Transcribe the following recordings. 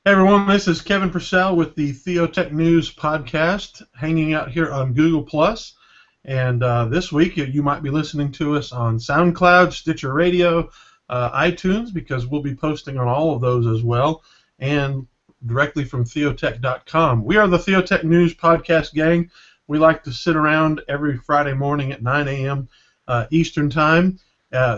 Hey everyone, this is Kevin Purcell with the Theotek News podcast, hanging out here on Google Plus. And this week you might be listening to us on SoundCloud, Stitcher Radio, iTunes, because we'll be posting on all of those as well, and directly from Theotek.com. We are the Theotek News podcast gang. We like to sit around every Friday morning at 9 a.m. Eastern Time.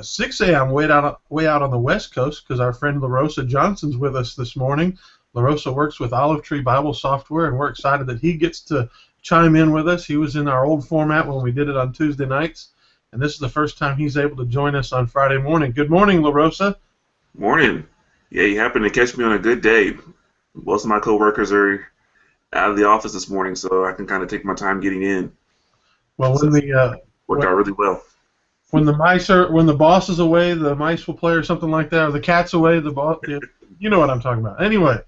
6 a.m. way out on the West Coast, because our friend LaRosa Johnson's with us this morning. LaRosa works with Olive Tree Bible Software, and we're excited that he gets to chime in with us. He was in our old format when we did it on Tuesday nights, and this is the first time he's able to join us on Friday morning. Good morning, LaRosa. Morning. Yeah, you happened to catch me on a good day. Most of my coworkers are out of the office this morning, so I can kind of take my time getting in. Well, worked out really well. When the boss is away, the mice will play, or something like that, or the cat's away, the boss. You know what I'm talking about. Anyway,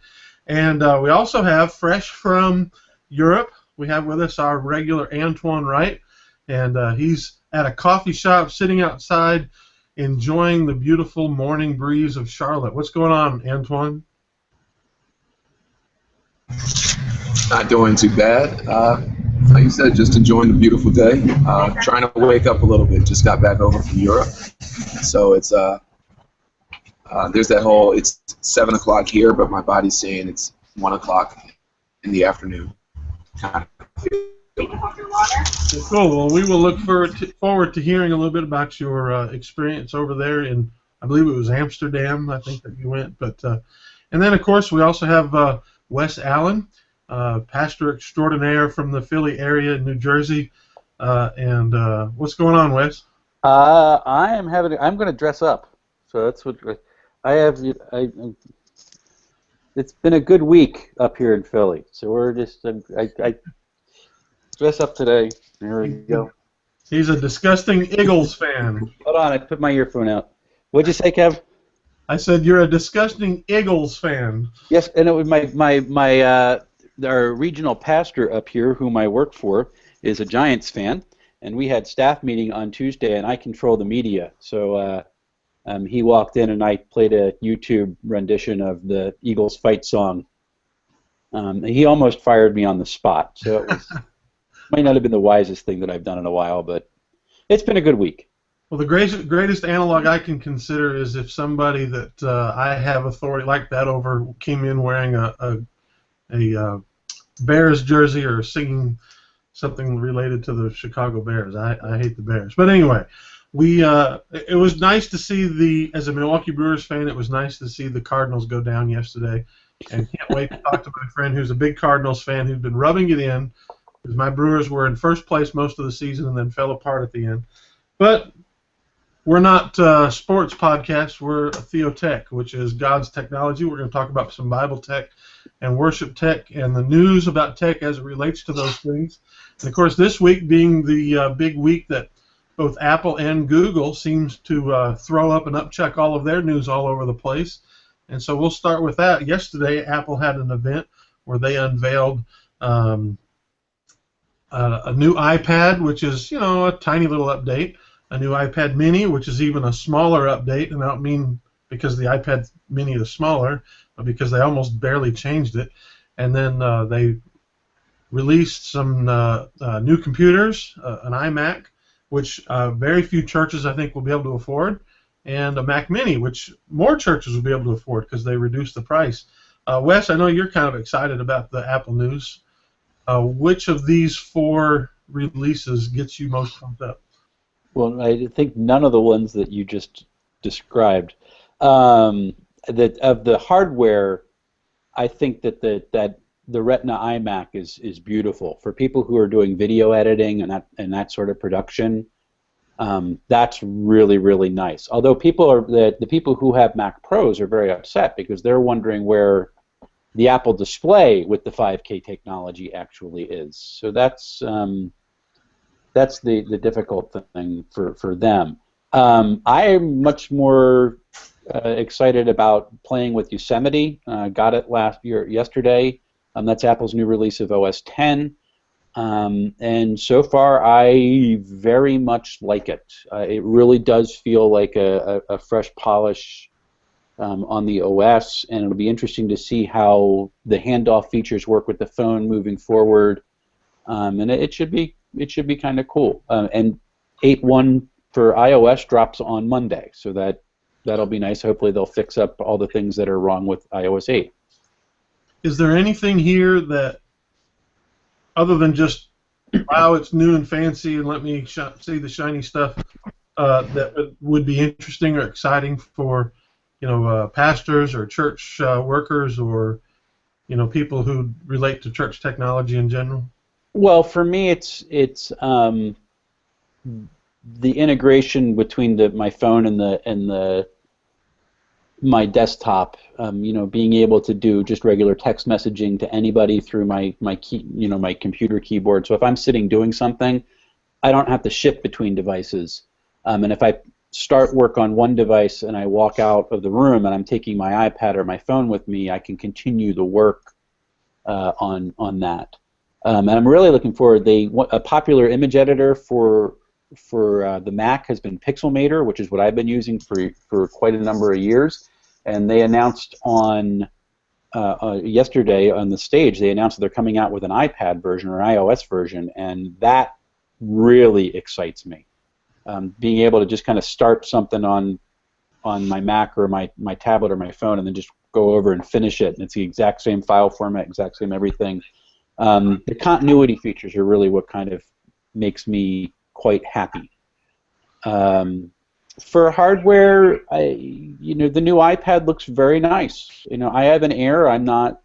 and we also have fresh from Europe. We have with us our regular Antoine Wright, and he's at a coffee shop sitting outside, enjoying the beautiful morning breeze of Charlotte. What's going on, Antoine? Not doing too bad. Like you said, just enjoying the beautiful day. Trying to wake up a little bit. Just got back over from Europe, so it's there's that whole. It's 7 o'clock here, but my body's saying it's 1 o'clock in the afternoon. Cool. Well, we will look forward to hearing a little bit about your experience over there in, I believe it was Amsterdam. I think that you went, but and then of course we also have Wes Allen. Pastor extraordinaire from the Philly area in New Jersey, and what's going on, Wes? I'm going to dress up, so that's what I have. It's been a good week up here in Philly, so we're just I dress up today. There we go. He's a disgusting Eagles fan. Hold on, I put my earphone out. What'd you say, Kev? I said you're a disgusting Eagles fan. Yes, and it was our regional pastor up here, whom I work for, is a Giants fan, and we had staff meeting on Tuesday, and I control the media. So he walked in, and I played a YouTube rendition of the Eagles fight song. He almost fired me on the spot, so it might not have been the wisest thing that I've done in a while, but it's been a good week. Well, the greatest analog I can consider is if somebody that I have authority like that over came in wearing a Bears jersey or singing something related to the Chicago Bears. I hate the Bears. But anyway, it was nice to see as a Milwaukee Brewers fan, it was nice to see the Cardinals go down yesterday. And can't wait to talk to my friend who's a big Cardinals fan who's been rubbing it in, because my Brewers were in first place most of the season and then fell apart at the end. But we're not a sports podcast. We're a Theotek, which is God's technology. We're going to talk about some Bible tech and worship tech and the news about tech as it relates to those things. And, of course, this week being the big week that both Apple and Google seems to throw up and upchuck all of their news all over the place. And so we'll start with that. Yesterday, Apple had an event where they unveiled a new iPad, which is, a tiny little update. A new iPad mini, which is even a smaller update, and I don't mean because the iPad mini is smaller, but because they almost barely changed it. And then they released some new computers, an iMac, which very few churches I think will be able to afford, and a Mac Mini, which more churches will be able to afford because they reduced the price. Wes, I know you're kind of excited about the Apple news. Which of these four releases gets you most pumped up? Well, I think none of the ones that you just described. That of the hardware, I think that the Retina iMac is beautiful for people who are doing video editing and that sort of production. That's really, really nice. Although the people who have Mac Pros are very upset because they're wondering where the Apple Display with the 5K technology actually is. So that's the difficult thing for them. I am much more excited about playing with Yosemite. Got it yesterday. That's Apple's new release of OS X. And so far, I very much like it. It really does feel like a fresh polish on the OS, and it'll be interesting to see how the handoff features work with the phone moving forward. And it should be kind of cool. And 8.1 for iOS drops on Monday, so that'll be nice. Hopefully they'll fix up all the things that are wrong with iOS 8. Is there anything here that, other than just, wow, it's new and fancy, and let me see the shiny stuff, that would be interesting or exciting for, pastors or church workers, or, people who relate to church technology in general? Well, for me, it's the integration between my phone and my desktop. Being able to do just regular text messaging to anybody through my computer keyboard. So if I'm sitting doing something, I don't have to shift between devices. And if I start work on one device and I walk out of the room and I'm taking my iPad or my phone with me, I can continue the work on that. And I'm really looking forward. A popular image editor for the Mac has been Pixelmator, which is what I've been using for quite a number of years. And they announced on yesterday on the stage, they announced that they're coming out with an iPad version or an iOS version, and that really excites me. Being able to just kind of start something on my Mac or my tablet or my phone, and then just go over and finish it, and it's the exact same file format, exact same everything. The continuity features are really what kind of makes me quite happy. For hardware, the new iPad looks very nice. I have an Air. I'm not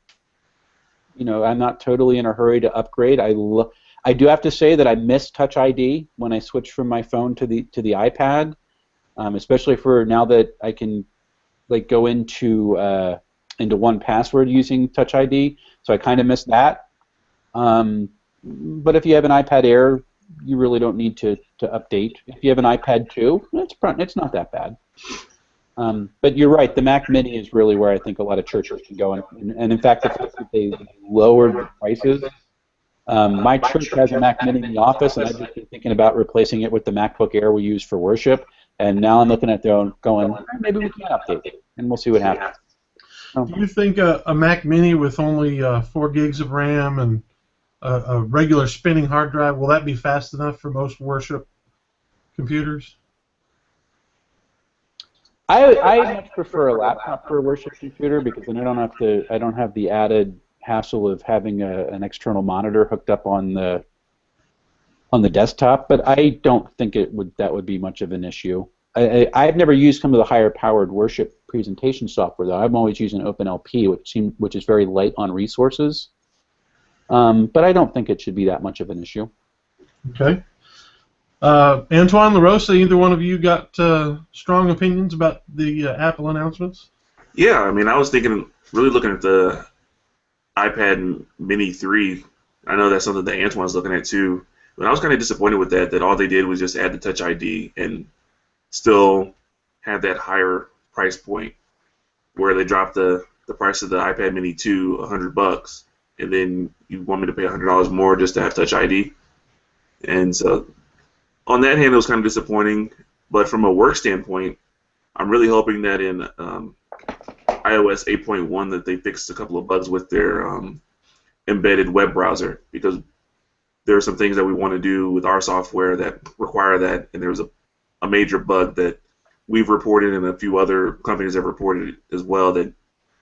totally in a hurry to upgrade. I do have to say that I miss Touch ID when I switch from my phone to the iPad, especially for now that I can go into 1Password using Touch ID. So I kind of miss that. But if you have an iPad Air, you really don't need to update. If you have an iPad 2, it's not that bad. But you're right, the Mac Mini is really where I think a lot of churches can go. And in fact, the fact that they lowered the prices. My church has a Mac Mini in the office, and I've just been thinking about replacing it with the MacBook Air we use for worship. And now I'm looking at their own, going, maybe we can update it, and we'll see what happens. Do you think a Mac Mini with only 4 gigs of RAM and a regular spinning hard drive, will that be fast enough for most worship computers? I much prefer a laptop for a worship computer, because then I don't have the added hassle of having an external monitor hooked up on the desktop. But I don't think that would be much of an issue. I've never used some of the higher powered worship presentation software though. I'm always using OpenLP, which is very light on resources. But I don't think it should be that much of an issue. Okay. Antoine, LaRosa, either one of you got strong opinions about the Apple announcements? Yeah, I mean, I was really looking at the iPad Mini 3. I know that's something that Antoine's looking at too. But I was kind of disappointed with that all they did was just add the Touch ID and still have that higher price point where they dropped the price of the iPad Mini to $100, and then you want me to pay $100 more just to have Touch ID. And so on that hand, it was kind of disappointing. But from a work standpoint, I'm really hoping that in iOS 8.1 that they fixed a couple of bugs with their embedded web browser, because there are some things that we want to do with our software that require that, and there was a major bug that we've reported and a few other companies have reported as well that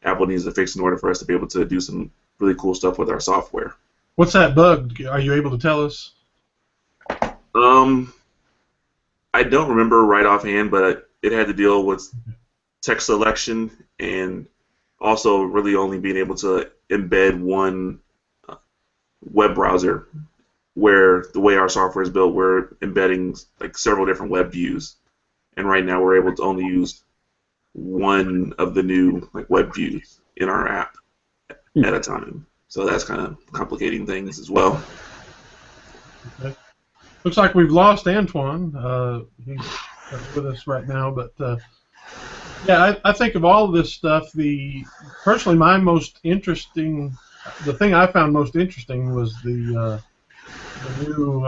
Apple needs to fix in order for us to be able to do some really cool stuff with our software. What's that bug? Are you able to tell us? I don't remember right offhand, but it had to deal with text selection and also really only being able to embed one web browser, where the way our software is built, we're embedding like several different web views, and right now we're able to only use one of the new web views in our app at a time. So that's kind of complicating things as well. Okay. Looks like we've lost Antoine. He's with us right now, but yeah, I think of all of this stuff, personally the thing I found most interesting was the new.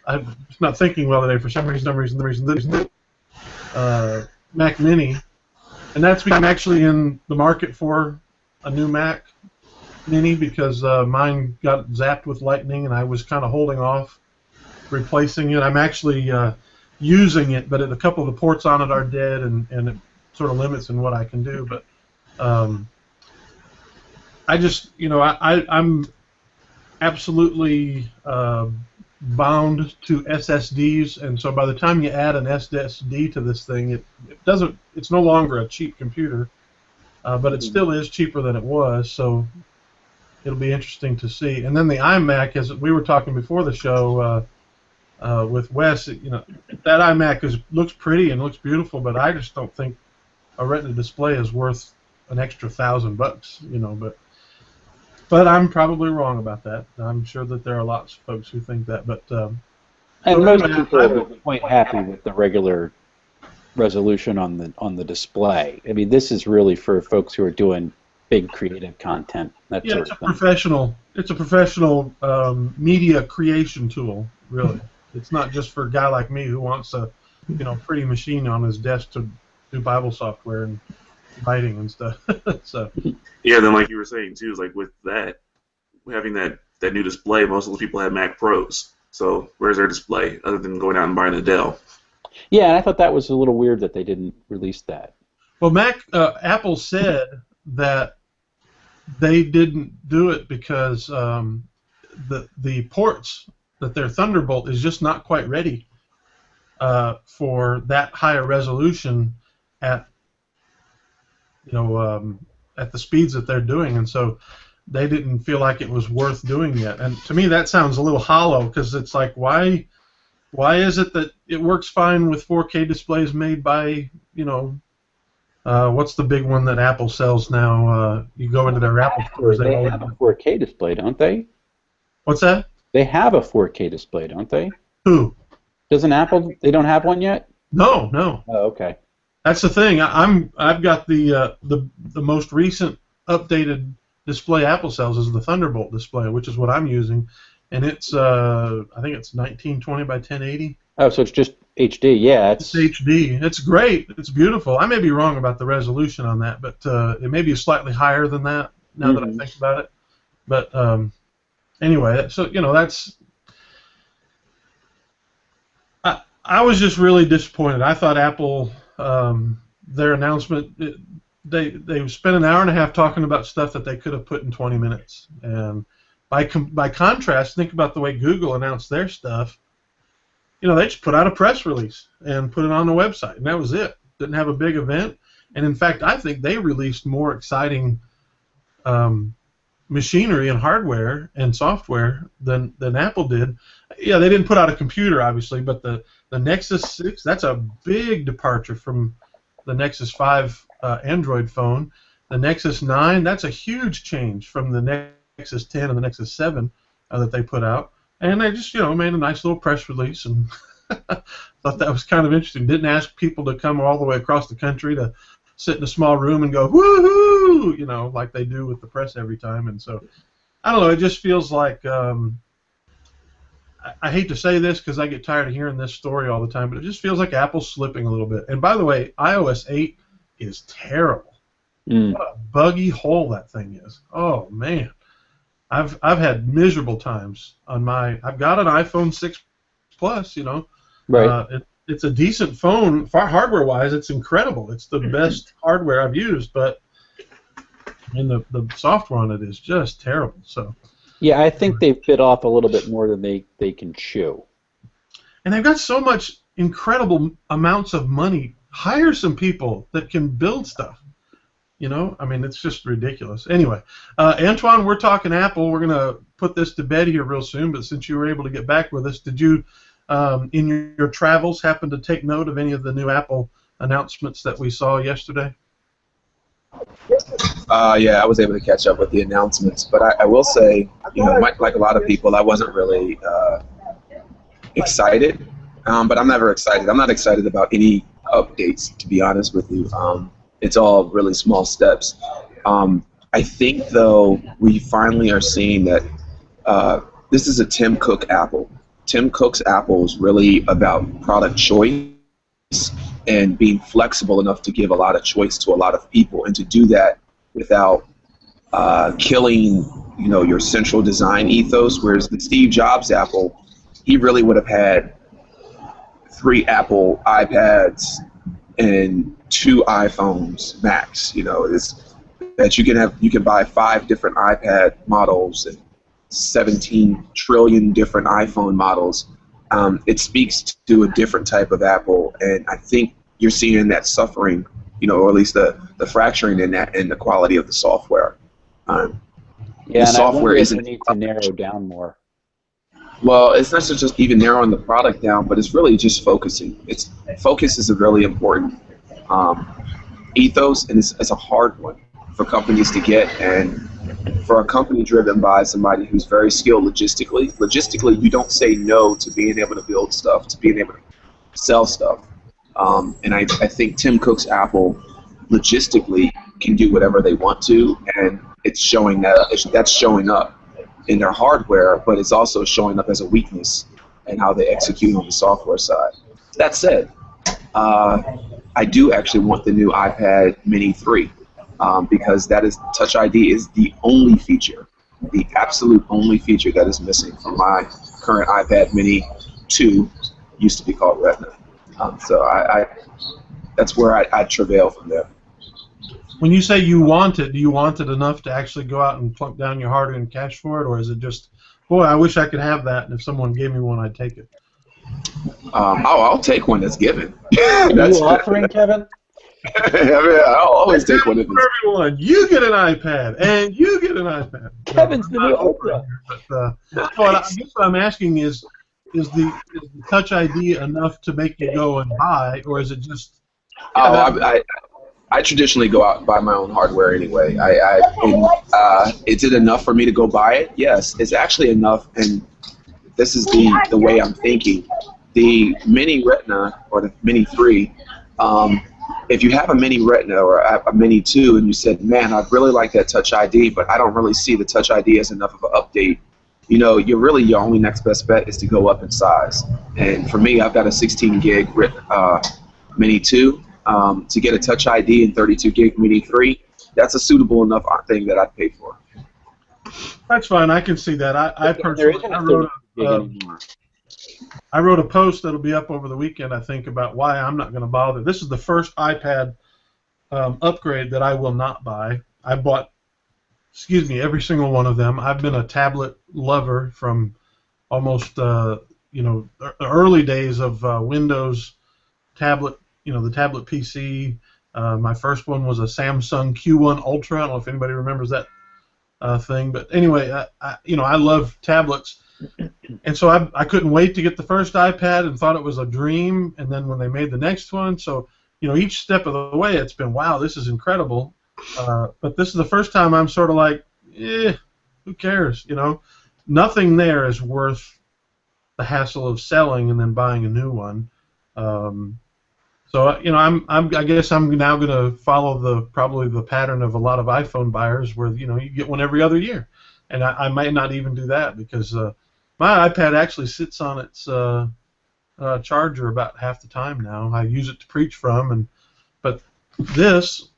I'm not thinking well today for some reason. Mac Mini, and that's because I'm actually in the market for a new Mac Mini because mine got zapped with lightning, and I was kind of holding off replacing it. I'm actually using it, but a couple of the ports on it are dead, and it sort of limits in what I can do. But I just, I'm absolutely bound to SSDs, and so by the time you add an SSD to this thing, it's no longer a cheap computer, but it still is cheaper than it was, so it'll be interesting to see. And then the iMac, as we were talking before the show with Wes, that iMac looks pretty and looks beautiful, but I just don't think a Retina display is worth an extra $1,000, but I'm probably wrong about that. I'm sure that there are lots of folks who think that, but and most people are quite happy with the regular resolution on the display. I mean, this is really for folks who are doing big creative content. It's a professional media creation tool, really. It's not just for a guy like me who wants a pretty machine on his desk to do Bible software and writing and stuff. So. Yeah, then like you were saying too, is like with that, having that new display, most of those people have Mac Pros. So where's their display other than going out and buying a Dell? Yeah, and I thought that was a little weird that they didn't release that. Well, Apple said that they didn't do it because the ports that their Thunderbolt is just not quite ready for that higher resolution at at the speeds that they're doing, and so they didn't feel like it was worth doing yet. And to me, that sounds a little hollow because it's like, why is it that it works fine with 4K displays made by what's the big one that Apple sells now? You go into their Apple stores. They have a 4K display, don't they? What's that? They have a 4K display, don't they? Who? Doesn't Apple? They don't have one yet? No. Oh, okay. That's the thing. I've got the most recent updated display Apple sells is the Thunderbolt display, which is what I'm using, and it's I think it's 1920 by 1080. Oh, so it's just HD. Yeah, it's HD. It's great. It's beautiful. I may be wrong about the resolution on that, but it may be slightly higher than that now that I think about it. But anyway, so that's. I was just really disappointed. I thought Apple, their announcement, they spent an hour and a half talking about stuff that they could have put in 20 minutes. And by contrast, think about the way Google announced their stuff. They just put out a press release and put it on the website, and that was it. Didn't have a big event. And in fact, I think they released more exciting machinery and hardware and software than Apple did. Yeah, they didn't put out a computer, obviously, but the Nexus 6, that's a big departure from the Nexus 5 Android phone. The Nexus 9, that's a huge change from the Nexus 10 and the Nexus 7 that they put out. And they just, made a nice little press release, and thought that was kind of interesting. Didn't ask people to come all the way across the country to sit in a small room and go, woohoo, like they do with the press every time. And so, I don't know, it just feels like, I hate to say this because I get tired of hearing this story all the time, but it just feels like Apple's slipping a little bit. And by the way, iOS 8 is terrible. What a buggy hole that thing is. Oh, man. I've had miserable times on I've got an iPhone 6 Plus, Right. It's a decent phone. Hardware-wise, it's incredible. It's the best hardware I've used, but the software on it is just terrible. So. Yeah, I think they've bit off a little bit more than they can chew. And they've got so much incredible amounts of money. Hire some people that can build stuff. I mean, it's just ridiculous. Anyway, Antoine, we're talking Apple. We're going to put this to bed here real soon, but since you were able to get back with us, did you, in your travels, happen to take note of any of the new Apple announcements that we saw yesterday? Yeah, I was able to catch up with the announcements, but I will say, like a lot of people, I wasn't really excited, but I'm never excited. I'm not excited about any updates, to be honest with you. It's all really small steps. I think, though, we finally are seeing that this is a Tim Cook Apple. Tim Cook's Apple is really about product choice and being flexible enough to give a lot of choice to a lot of people, and to do that without killing, your central design ethos. Whereas the Steve Jobs Apple, he really would have had 3 Apple iPads and 2 iPhones max. It's that you can buy 5 different iPad models and 17 trillion different iPhone models. It speaks to a different type of Apple, and I think you're seeing that suffering, or at least the fracturing in that, in the quality of the software. Yeah, the and I wonder software if isn't. we need to narrow down more. Well, it's not just even narrowing the product down, but it's really just focusing. Focus is a really important ethos, and it's a hard one for companies to get. And for a company driven by somebody who's very skilled logistically, you don't say no to being able to build stuff, to being able to sell stuff. And I think Tim Cook's Apple logistically can do whatever they want to, and it's showing that's showing up in their hardware, but it's also showing up as a weakness in how they execute on the software side. That said, I do actually want the new iPad Mini 3 because Touch ID is the only feature, the absolute only feature that is missing from my current iPad Mini 2, used to be called Retina. So that's where I travail from there. When you say you want it, do you want it enough to actually go out and plunk down your hard-earned cash for it, or is it just, boy, I wish I could have that, and if someone gave me one, I'd take it? I'll take one that's given. Are you offering, Kevin? I'll always take one. For everyone, you get an iPad, and you get an iPad. Kevin's the new Oprah. But, so I guess what I'm asking is the Touch ID enough to make you go and buy, or is it just? I traditionally go out and buy my own hardware anyway. Is it enough for me to go buy it? Yes, it's actually enough, and this is the way I'm thinking. The Mini Retina, or the Mini 3, if you have a Mini Retina or a Mini 2 and you said, man, I'd really like that Touch ID, but I don't really see the Touch ID as enough of an update, your only next best bet is to go up in size. And for me, I've got a 16 gig Mini 2. To get a Touch ID and 32 gig Mini 3, that's a suitable enough thing that I'd pay for. That's fine. I can see that. I wrote a post that'll be up over the weekend, I think, about why I'm not going to bother. This is the first iPad upgrade that I will not buy. I bought, every single one of them. I've been a tablet lover from almost, the early days of Windows tablet. The tablet PC. My first one was a Samsung Q1 Ultra. I don't know if anybody remembers that thing, but anyway, I love tablets, and so I couldn't wait to get the first iPad and thought it was a dream. And then when they made the next one, so each step of the way, it's been, wow, this is incredible. But this is the first time I'm sort of like, who cares? Nothing there is worth the hassle of selling and then buying a new one. So I guess I'm now going to follow probably the pattern of a lot of iPhone buyers, where you get one every other year, and I might not even do that because my iPad actually sits on its charger about half the time now. I use it to preach from, but this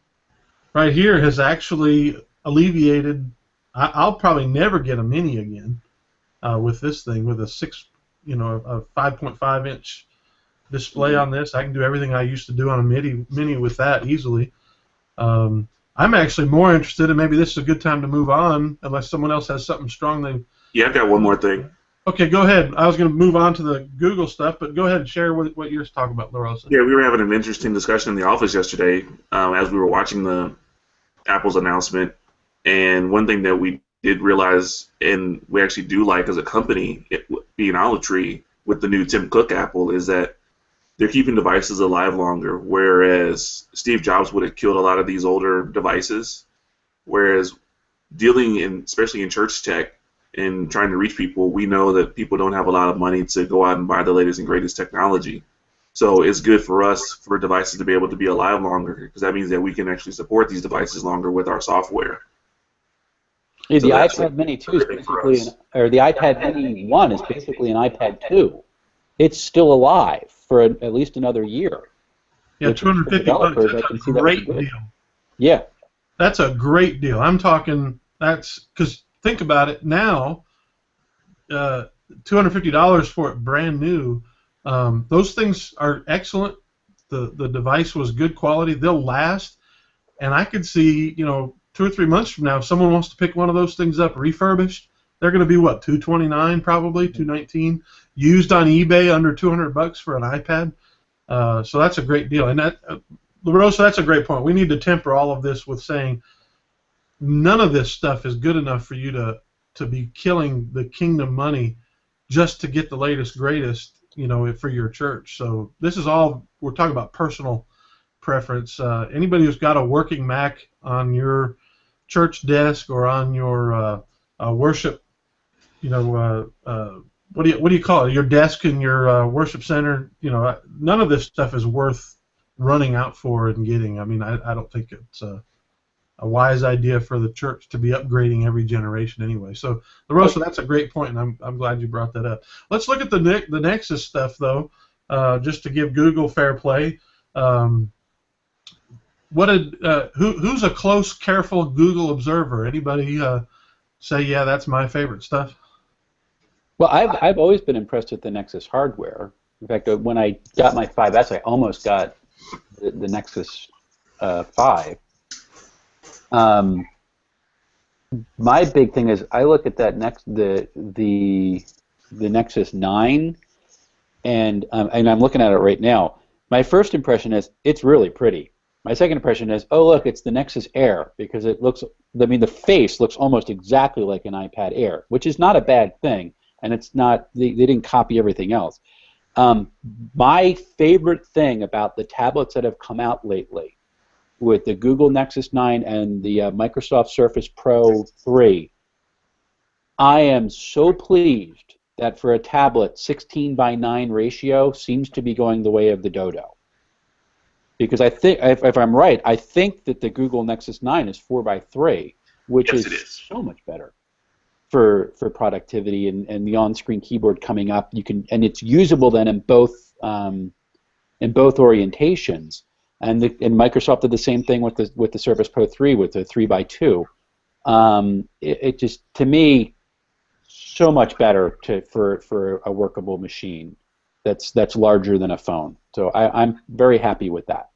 right here has actually alleviated. I'll probably never get a Mini again with this thing, with a a 5.5 inch display on this. I can do everything I used to do on a Mini with that easily. I'm actually more interested, and maybe this is a good time to move on, unless someone else has something strong. Yeah, I've got one more thing. Okay, go ahead. I was going to move on to the Google stuff, but go ahead and share what you're talking about, LaRosa. Yeah, we were having an interesting discussion in the office yesterday as we were watching the Apple's announcement, and one thing that we did realize, and we actually do like as a company, being Olive Tree with the new Tim Cook Apple, is that they're keeping devices alive longer, whereas Steve Jobs would have killed a lot of these older devices. Whereas especially in church tech and trying to reach people, we know that people don't have a lot of money to go out and buy the latest and greatest technology. So it's good for us for devices to be able to be alive longer, because that means that we can actually support these devices longer with our software. Yeah, the iPad Mini 2 is basically, or the iPad Mini 1 is basically an iPad 2. It's still alive for at least another year. Yeah, which for $250. developers, That's I can a see that would be great good. deal. Yeah. That's a great deal. I'm talking. That's because think about it now. $250 for it brand new. Those things are excellent. The device was good quality. They'll last, and I could see 2 or 3 months from now, if someone wants to pick one of those things up refurbished, they're going to be what, $229 probably, $219, used on eBay under $200 for an iPad. So that's a great deal, and that LaRosa, that's a great point. We need to temper all of this with saying none of this stuff is good enough for you to be killing the kingdom money just to get the latest greatest, for your church. So this is all we're talking about personal preference. Anybody who's got a working Mac on your church desk or on your worship, what do you call it? Your desk in your worship center. None of this stuff is worth running out for and getting. I mean, I don't think it's a wise idea for the church to be upgrading every generation anyway. So, LaRosa, that's a great point, and I'm glad you brought that up. Let's look at the Nexus stuff, though, just to give Google fair play. Who's a close, careful Google observer? Anybody say, yeah, that's my favorite stuff? Well, I've always been impressed with the Nexus hardware. In fact, when I got my 5S, I almost got the Nexus 5. My big thing is I look at that the Nexus 9, and I'm looking at it right now. My first impression is it's really pretty. My second impression is, oh look, it's the Nexus Air, because it looks. I mean, the face looks almost exactly like an iPad Air, which is not a bad thing, and it's not. They didn't copy everything else. My favorite thing about the tablets that have come out lately, with the Google Nexus 9 and the Microsoft Surface Pro 3, I am so pleased that for a tablet, 16:9 ratio seems to be going the way of the Dodo. Because I think, if I'm right, I think that the Google Nexus 9 is 4:3, which Yes, is so much better for productivity, and the on-screen keyboard coming up. And it's usable then in both orientations. And Microsoft did the same thing with the Surface Pro 3 with the 3:2. It just, to me, so much better for a workable machine that's larger than a phone. So I'm very happy with that.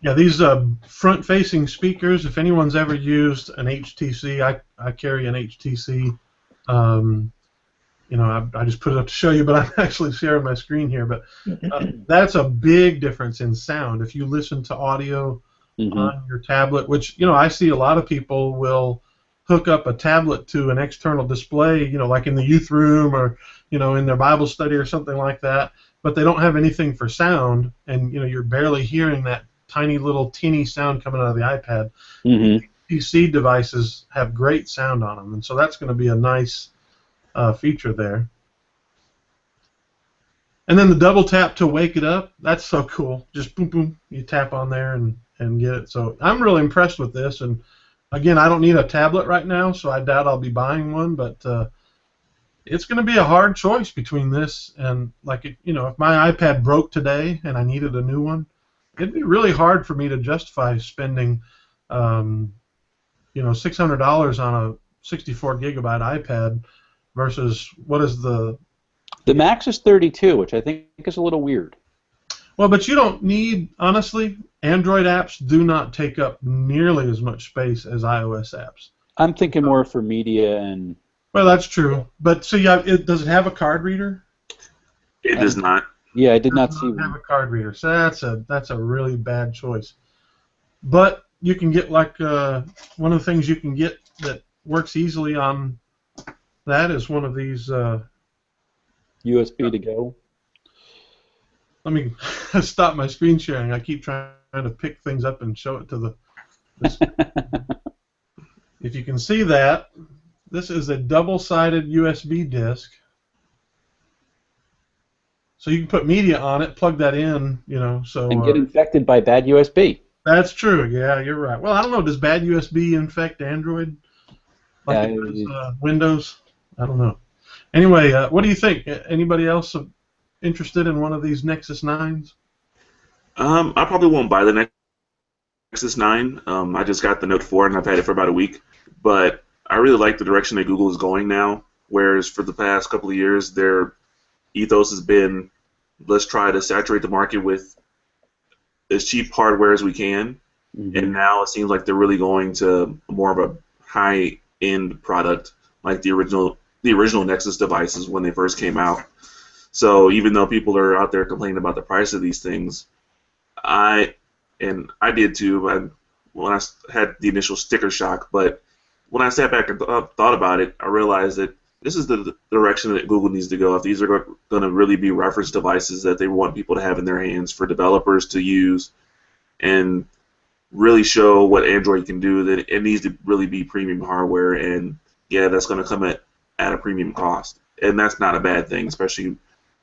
Yeah, these front-facing speakers. If anyone's ever used an HTC, I carry an HTC. I just put it up to show you, but I'm actually sharing my screen here. But that's a big difference in sound. If you listen to audio on your tablet, which I see a lot of people will hook up a tablet to an external display, like in the youth room or in their Bible study or something like that, but they don't have anything for sound, and you're barely hearing that tiny little teeny sound coming out of the iPad. PC devices have great sound on them, and so that's going to be a nice feature there. And then the double tap to wake it up, that's so cool. Just boom, boom, you tap on there and get it. So I'm really impressed with this. And again, I don't need a tablet right now, so I doubt I'll be buying one, but it's going to be a hard choice between this and, if my iPad broke today and I needed a new one, it'd be really hard for me to justify spending $600 on a 64 gigabyte iPad versus what is the Max is 32, which I think is a little weird. Well, but you don't need, honestly, Android apps do not take up nearly as much space as iOS apps. I'm thinking more for media and. Well, that's true, but so does it have a card reader? It does not. Yeah, I did not see Have one. a card reader, so that's a really bad choice. But you can get one of the things you can get that works easily on that is one of these. USB to go. Let me stop my screen sharing. I keep trying to pick things up and show it to the. If you can see that, this is a double-sided USB disc. So you can put media on it, plug that in, so. And get infected by bad USB. That's true. Yeah, you're right. Well, I don't know. Does bad USB infect Android? Like it does, Windows? I don't know. Anyway, what do you think? Anybody else interested in one of these Nexus 9s? I probably won't buy the Nexus 9. I just got the Note 4 and I've had it for about a week. But I really like the direction that Google is going now. Whereas for the past couple of years, their ethos has been, let's try to saturate the market with as cheap hardware as we can. Mm-hmm. And now it seems like they're really going to more of a high-end product, like the original Nexus devices when they first came out. So even though people are out there complaining about the price of these things, I did too. When I had the initial sticker shock, but when I sat back and thought about it, I realized that this is the direction that Google needs to go. If these are going to really be reference devices that they want people to have in their hands for developers to use and really show what Android can do, then it needs to really be premium hardware. And yeah, that's going to come at a premium cost, and that's not a bad thing, especially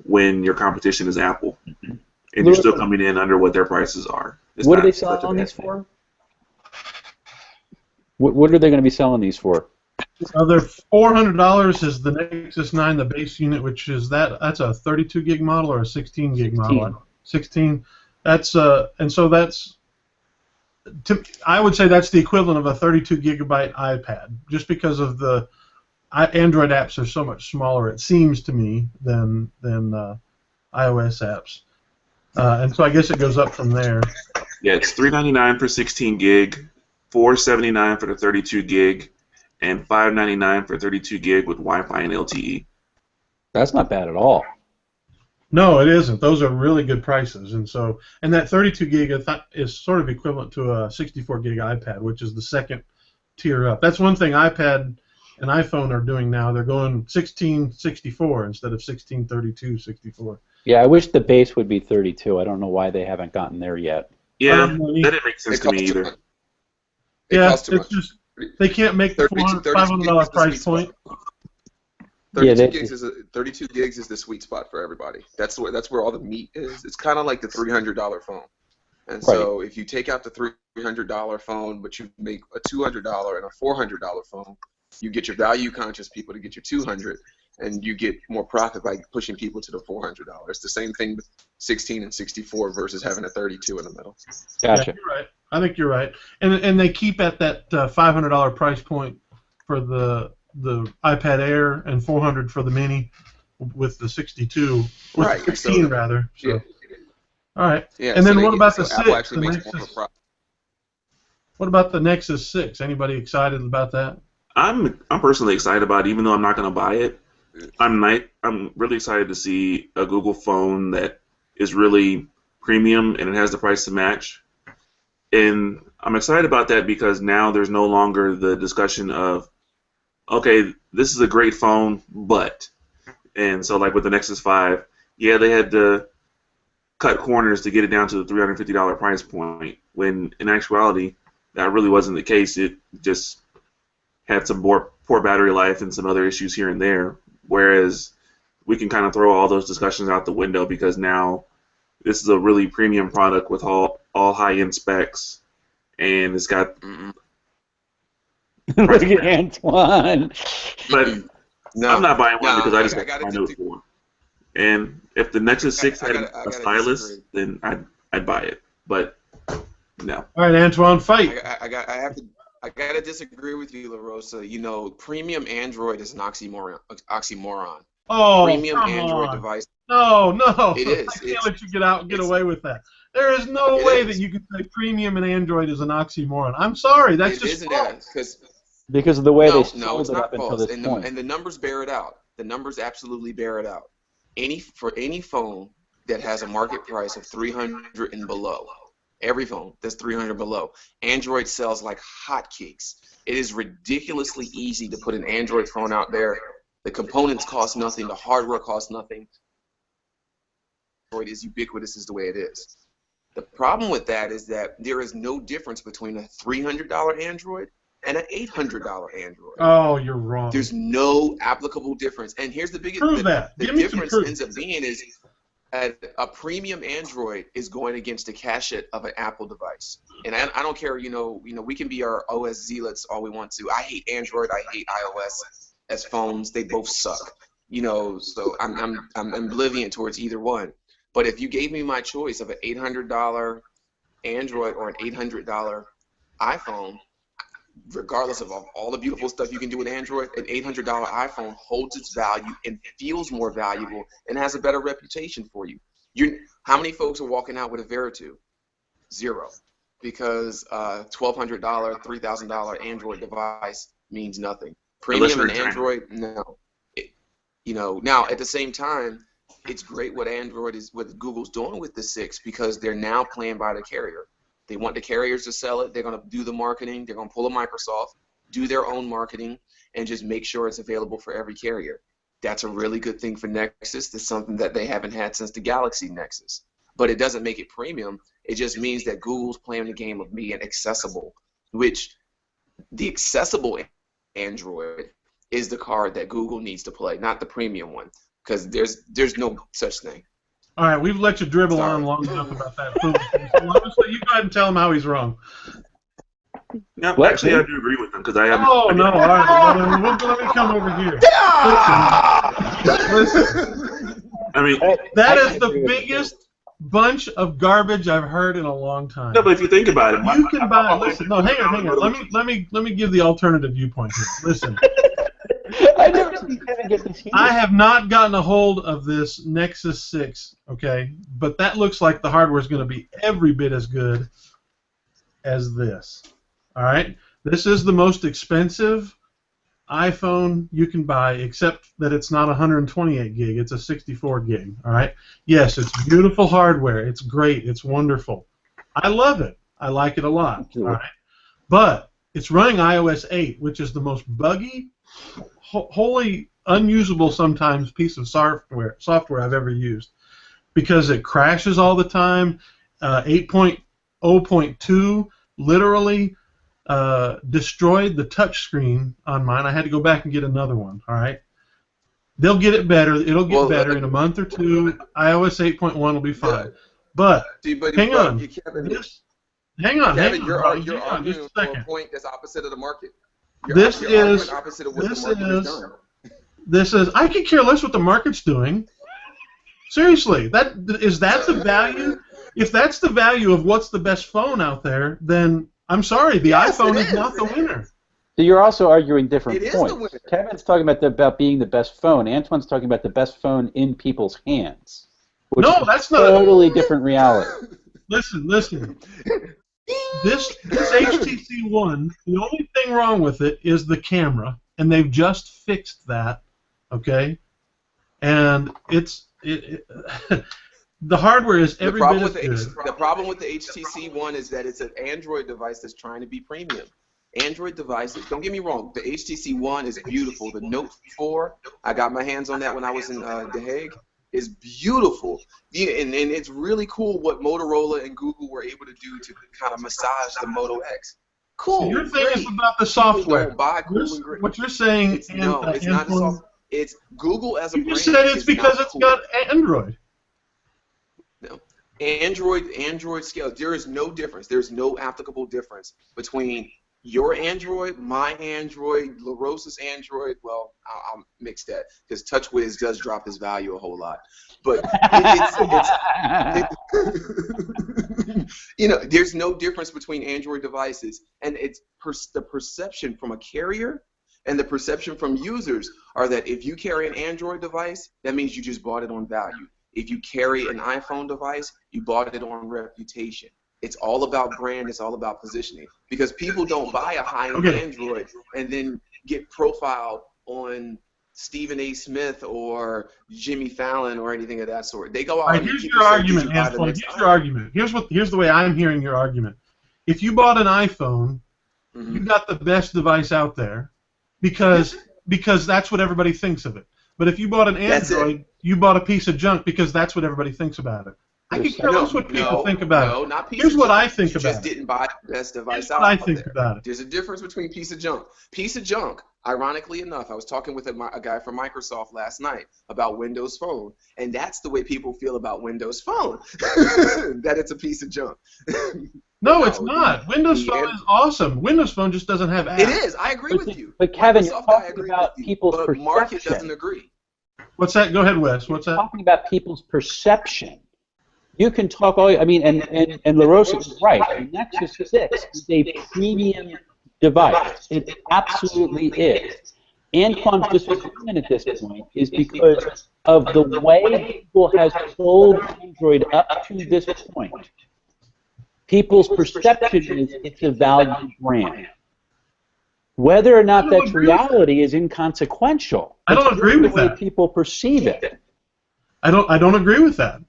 when your competition is Apple, and you're still coming in under what their prices are. What are they selling these for? What are they going to be selling these for? They're $400 is the Nexus 9, the base unit, which is that's a 32 gig model or a 16 gig model. 16. That's and so that's. I would say that's the equivalent of a 32 gigabyte iPad, just because of the Android apps are so much smaller. It seems to me than iOS apps, and so I guess it goes up from there. Yeah, it's $399 for 16 gig, $479 for the 32 gig, and $599 for 32 gig with Wi-Fi and LTE. That's not bad at all. No, it isn't. Those are really good prices, and that 32 gig is sort of equivalent to a 64 gig iPad, which is the second tier up. That's one thing iPad and iPhone are doing now. They're going 1664 instead of 1632 64. Yeah, I wish the base would be 32. I don't know why they haven't gotten there yet. Yeah, that didn't make sense to me either. Yeah, it's just they can't make the $500 price point. 32 gigs is the sweet spot for everybody. That's where all the meat is. It's kind of like the $300 phone. And so if you take out the $300 phone, but you make a $200 and a $400 phone, you get your value-conscious people to get your $200, and you get more profit by pushing people to the $400. It's the same thing with 16 and 64 versus having a 32 in the middle. Gotcha. Yeah, you're right. I think you're right. And they keep at that $500 price point for the iPad Air and $400 for the Mini with the 62, with the 16 rather. So. Yeah. All right. Yeah, and then what about the Apple 6? actually makes more of a profit. What about the Nexus 6? Anybody excited about that? I'm personally excited about it, even though I'm not going to buy it. I'm really excited to see a Google phone that is really premium and it has the price to match. And I'm excited about that because now there's no longer the discussion of, okay, this is a great phone, but. And so like with the Nexus 5, yeah, they had to cut corners to get it down to the $350 price point, when in actuality that really wasn't the case. It just had some poor battery life and some other issues here and there, whereas we can kind of throw all those discussions out the window because now this is a really premium product with all high-end specs, and it's got Look at Antoine. But no, I'm not buying one because I just got my Note 4. And if the Nexus 6 had a stylus, then I'd buy it. But no. All right, Antoine, fight. I got to disagree with you, LaRosa. You know, premium Android is an oxymoron. Oh, premium Android device. No. It is. I can't let you get away with that. There is no way that you can say premium and Android is an oxymoron. I'm sorry, that's just false. Because of the way they sold it up until this point. And the numbers bear it out. The numbers absolutely bear it out. For any phone that has a market price of $300 and below, every phone that's $300 below, Android sells like hotcakes. It is ridiculously easy to put an Android phone out there. The components cost nothing. The hardware costs nothing. Android is ubiquitous, is the way it is. The problem with that is that there is no difference between a $300 Android and an $800 Android. Oh, you're wrong. There's no applicable difference. And here's the biggest the difference ends up being is a premium Android is going against the cachet of an Apple device. And I don't care, you know, we can be our OS zealots all we want to. I hate Android, I hate iOS as phones. They both suck. You know, so I'm ambivalent towards either one. But if you gave me my choice of an $800 Android or an $800 iPhone, regardless of all the beautiful stuff you can do with Android, an $800 iPhone holds its value and feels more valuable and has a better reputation for you. How many folks are walking out with a Veritu? Zero. Because $1,200, $3,000 Android device means nothing. Premium in Android, no. Now at the same time, it's great what Google's doing with the 6 because they're now playing by the carrier. They want the carriers to sell it. They're going to do the marketing. They're going to pull a Microsoft, do their own marketing, and just make sure it's available for every carrier. That's a really good thing for Nexus. That's something that they haven't had since the Galaxy Nexus. But it doesn't make it premium. It just means that Google's playing the game of being accessible, which the accessible Android is the card that Google needs to play, not the premium one, because there's no such thing. All right, we've let you dribble on long enough about that foolishness. So obviously, you go ahead and tell him how he's wrong. No, actually, I do agree with him because I have. Oh no! All right, let me come over here. Listen. I mean, that is the biggest bunch of garbage I've heard in a long time. No, but if you think about it, you can buy. Listen, no, hang on. Let me give the alternative viewpoint here. Listen. I have not gotten a hold of this Nexus 6, okay, but that looks like the hardware is going to be every bit as good as this. All right, this is the most expensive iPhone you can buy, except that it's not 128 gig; it's a 64 gig. All right, yes, it's beautiful hardware. It's great. It's wonderful. I love it. I like it a lot. All right, but it's running iOS 8, which is the most buggy, wholly unusable sometimes piece of software I've ever used, because it crashes all the time. 8.0.2 literally destroyed the touchscreen on mine. I had to go back and get another one. All right, they'll get it better. It'll get better in a month or two. iOS 8.1 will be fine. But hang on. Hang on. Kevin, you're arguing just a for second. a point that's opposite of the market. This is I could care less what the market's doing. Seriously, that's the value? If that's the value of what's the best phone out there, then I'm sorry, the iPhone is not the winner. So you're also arguing different It points. is the winner. Kevin's talking about being the best phone. Antoine's talking about the best phone in people's hands. Which No, is that's a not. totally different reality. Listen. This HTC One, the only thing wrong with it is the camera, and they've just fixed that, okay? And the hardware is every bit as good. The problem with the HTC One is that it's an Android device that's trying to be premium. Android devices, don't get me wrong, the HTC One is beautiful. The Note 4, I got my hands on that when I was in The Hague, is beautiful. And it's really cool what Motorola and Google were able to do to kind of massage the Moto X. Cool. So your thing is about the software. What you're saying it's not the software. It's Google as a brand. You just said it's because it's got Android. No. Android scale. There is no difference. There's no applicable difference between your Android, my Android, LaRosa's Android. Well, I'll mix that because TouchWiz does drop his value a whole lot. But there's no difference between Android devices, and it's the perception from a carrier and the perception from users are that if you carry an Android device, that means you just bought it on value. If you carry an iPhone device, you bought it on reputation. It's all about brand. It's all about positioning. Because people don't buy a high-end Android and then get profiled on Stephen A. Smith or Jimmy Fallon or anything of that sort. They go out. Right, here's your argument, Antoine. Here's your argument. Here's the way I'm hearing your argument. If you bought an iPhone, you got the best device out there because that's what everybody thinks of it. But if you bought an Android, you bought a piece of junk because that's what everybody thinks about it. I can care less what people think about it. No, not piece Here's of what junk. I think about it. You just didn't buy the best device out there. there. I think about it. There's a difference between piece of junk. Piece of junk, ironically enough, I was talking with a guy from Microsoft last night about Windows Phone, and that's the way people feel about Windows Phone, that it's a piece of junk. No, it's not. Windows Phone is awesome. Windows Phone just doesn't have apps. It is. I agree with you. But Kevin, you're talking about people's perception. But market doesn't agree. What's that? Go ahead, Wes. What's that? Talking about people's perception. You can talk all. I mean, and LaRosa is right. The Nexus 6 is a premium device. It absolutely is. Antoine's disagreement at this point is because of the way Google has sold Android up to this point. People's perception is it's a value brand. Whether or not that's reality is inconsequential. I don't agree with the way that. people perceive it. I don't agree with that.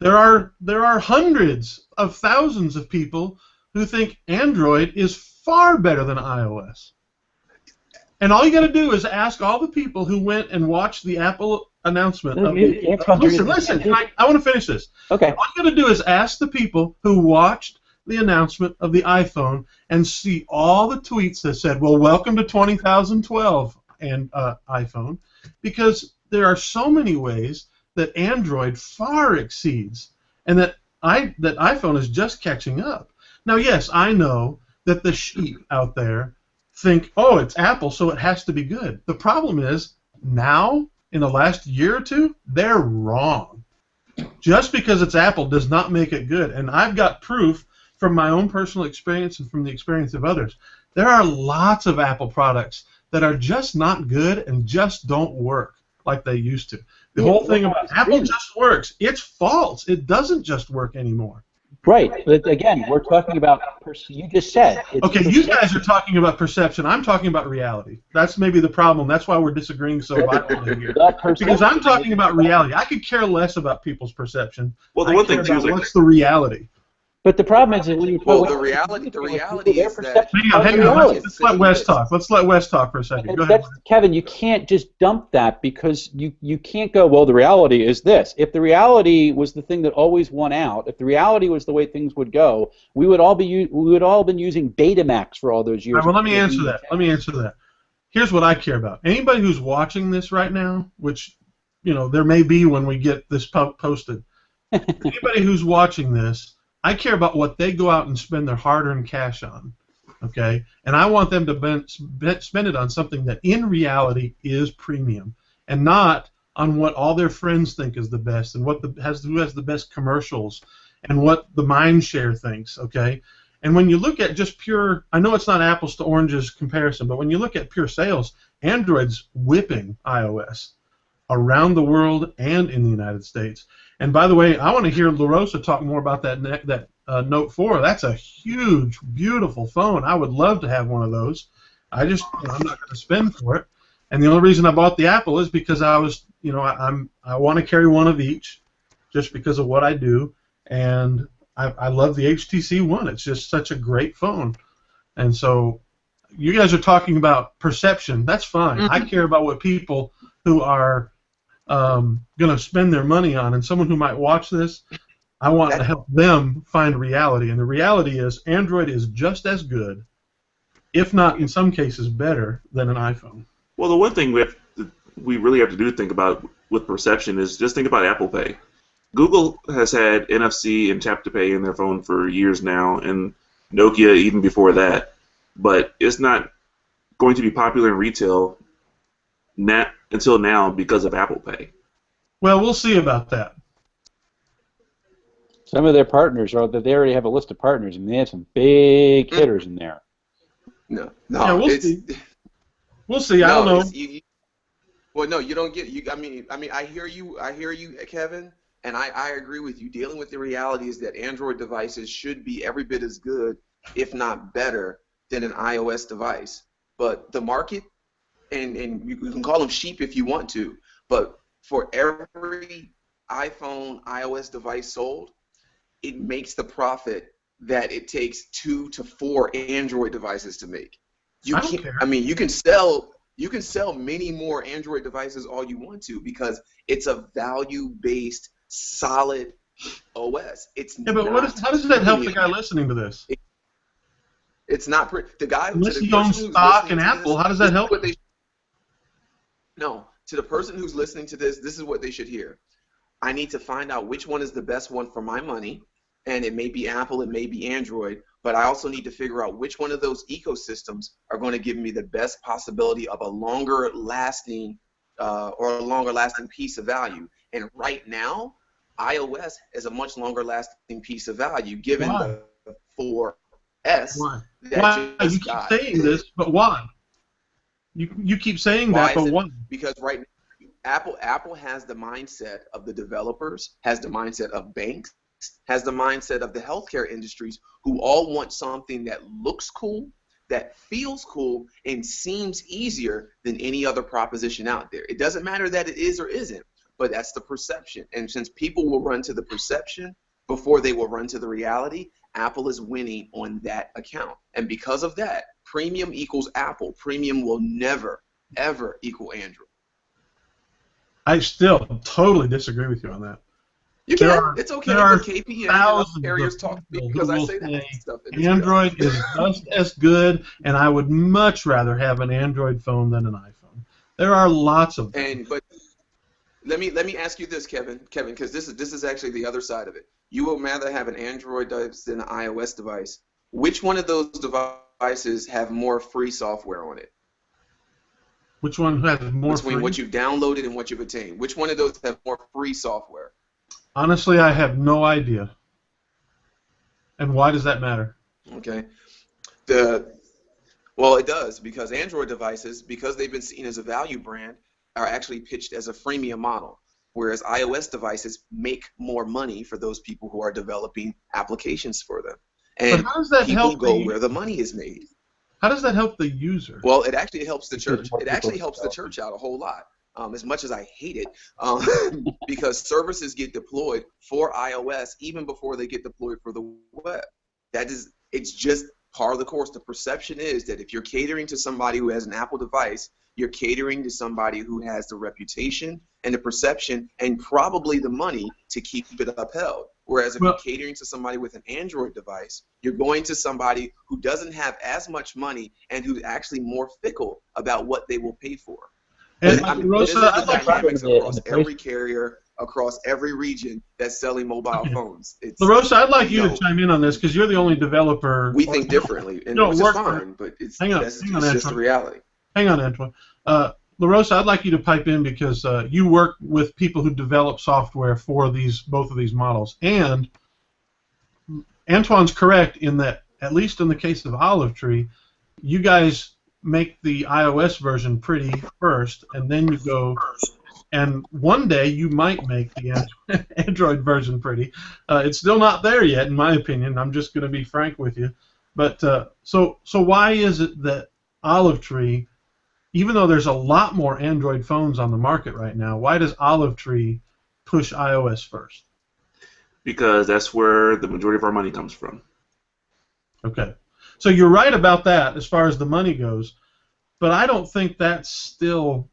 There are hundreds of thousands of people who think Android is far better than iOS. And all you got to do is ask all the people who went and watched the Apple announcement. Listen. I want to finish this. Okay. All you got to do is ask the people who watched the announcement of the iPhone and see all the tweets that said, "Well, welcome to 2012 and iPhone," because there are so many ways that Android far exceeds, and that iPhone is just catching up. Now, yes, I know that the sheep out there think, oh, it's Apple, so it has to be good. The problem is, now, in the last year or two, they're wrong. Just because it's Apple does not make it good, and I've got proof from my own personal experience and from the experience of others. There are lots of Apple products that are just not good and just don't work like they used to. The whole thing about Apple just works. It's false. It doesn't just work anymore. Right, but again, we're talking about, you just said. Okay, you guys are talking about perception. I'm talking about reality. That's maybe the problem. That's why we're disagreeing so violently here. Because I'm talking about reality. I could care less about people's perception. Well, the one thing too is like, what's the reality? But the problem is that when you the reality is that. Hang on. Let's let Wes talk. Let's let Wes talk for a second. Go ahead. Kevin, you can't just dump that because you can't go, well, the reality is this. If the reality was the thing that always won out, if the reality was the way things would go, we would all been using Betamax for all those years. All right, well, let me answer that. Here's what I care about. Anybody who's watching this right now, which there may be when we get this posted. Anybody who's watching this, I care about what they go out and spend their hard-earned cash on, okay? And I want them to spend it on something that in reality is premium, and not on what all their friends think is the best, and who has the best commercials, and what the mind share thinks, okay? And when you look at just pure, I know it's not apples to oranges comparison, but when you look at pure sales, Android's whipping iOS around the world and in the United States. And by the way, I want to hear LaRosa talk more about that Note 4. That's a huge, beautiful phone. I would love to have one of those. I'm not going to spend for it. And the only reason I bought the Apple is because I want to carry one of each, just because of what I do. And I love the HTC One. It's just such a great phone. And so, you guys are talking about perception. That's fine. I care about what people who are going to spend their money on, and someone who might watch this, I want to help them find reality. And the reality is Android is just as good, if not in some cases better, than an iPhone. Well, the one thing we really have to think about with perception is just think about Apple Pay. Google has had NFC and Tap to Pay in their phone for years now, and Nokia even before that. But it's not going to be popular in retail until now because of Apple Pay. Well, we'll see about that. Some of their partners they already have a list of partners, and they have some big hitters in there. No. Yeah, we'll see. We'll see. I don't know. Well, no, you don't get. I mean, I hear you, Kevin, and I agree with you. Dealing with the reality is that Android devices should be every bit as good, if not better, than an iOS device. But the market, and you can call them sheep if you want to, but for every iPhone, iOS device sold, it makes the profit that it takes 2 to 4 Android devices to make. I don't care. I mean, you can sell many more Android devices all you want to because it's a value-based, solid OS. Yeah, but how does that help the guy listening to this? It's not the guy. Unless he owns stock in Apple, how does that help? No, to the person who's listening to this is what they should hear. I need to find out which one is the best one for my money, and it may be Apple, it may be Android, but I also need to figure out which one of those ecosystems are going to give me the best possibility of a longer lasting piece of value. And right now, iOS is a much longer lasting piece of value given Why? the 4S Why? that Why? You just keep got. saying this, but why? You keep saying Why that, is but it? why? Because right now, Apple has the mindset of the developers, has the mindset of banks, has the mindset of the healthcare industries, who all want something that looks cool, that feels cool, and seems easier than any other proposition out there. It doesn't matter that it is or isn't, but that's the perception. And since people will run to the perception before they will run to the reality, Apple is winning on that account. And because of that, premium equals Apple. Premium will never, ever equal Android. I still totally disagree with you on that. You There can. are It's okay. there are But KPN and other thousands carriers of talk to me people because who I will say that say stuff. And it's Android real. is just as good, and I would much rather have an Android phone than an iPhone. There are lots of them. But let me ask you this, Kevin, because this is actually the other side of it. You would rather have an Android device than an iOS device. Which one of those devices have more free software on it? Which one has more Between free? what you've downloaded and what you've obtained, which one of those have more free software? Honestly, I have no idea. And why does that matter? Okay. Well, it does, because Android devices, because they've been seen as a value brand, are actually pitched as a freemium model, whereas iOS devices make more money for those people who are developing applications for them. And how does that people help go the where the money is made. How does that help the user? Well, it actually helps the Because church. more It people actually helps the develop. church out a whole lot. As much as I hate it, because services get deployed for iOS even before they get deployed for the web. It's just par of the course. The perception is that if you're catering to somebody who has an Apple device, you're catering to somebody who has the reputation and the perception and probably the money to keep it upheld. Whereas if you're catering to somebody with an Android device, you're going to somebody who doesn't have as much money and who's actually more fickle about what they will pay for. And I mean, Rosa, this is the I'd like dynamics in the across price- every carrier, across every region that's selling mobile phones. LaRosa, I'd like you No. to chime in on this because you're the only developer. We think differently, and No, which is work- fine, but it's hang on, just Antoine. the reality. Hang on, Antoine. LaRosa, I'd like you to pipe in because you work with people who develop software for both of these models. And Antoine's correct in that, at least in the case of Olive Tree, you guys make the iOS version pretty first, and then you go, and one day you might make the Android version pretty. It's still not there yet, in my opinion. I'm just going to be frank with you. But so why is it that Olive Tree, even though there's a lot more Android phones on the market right now, why does Olive Tree push iOS first? Because that's where the majority of our money comes from. Okay. So you're right about that as far as the money goes, but I don't think that's still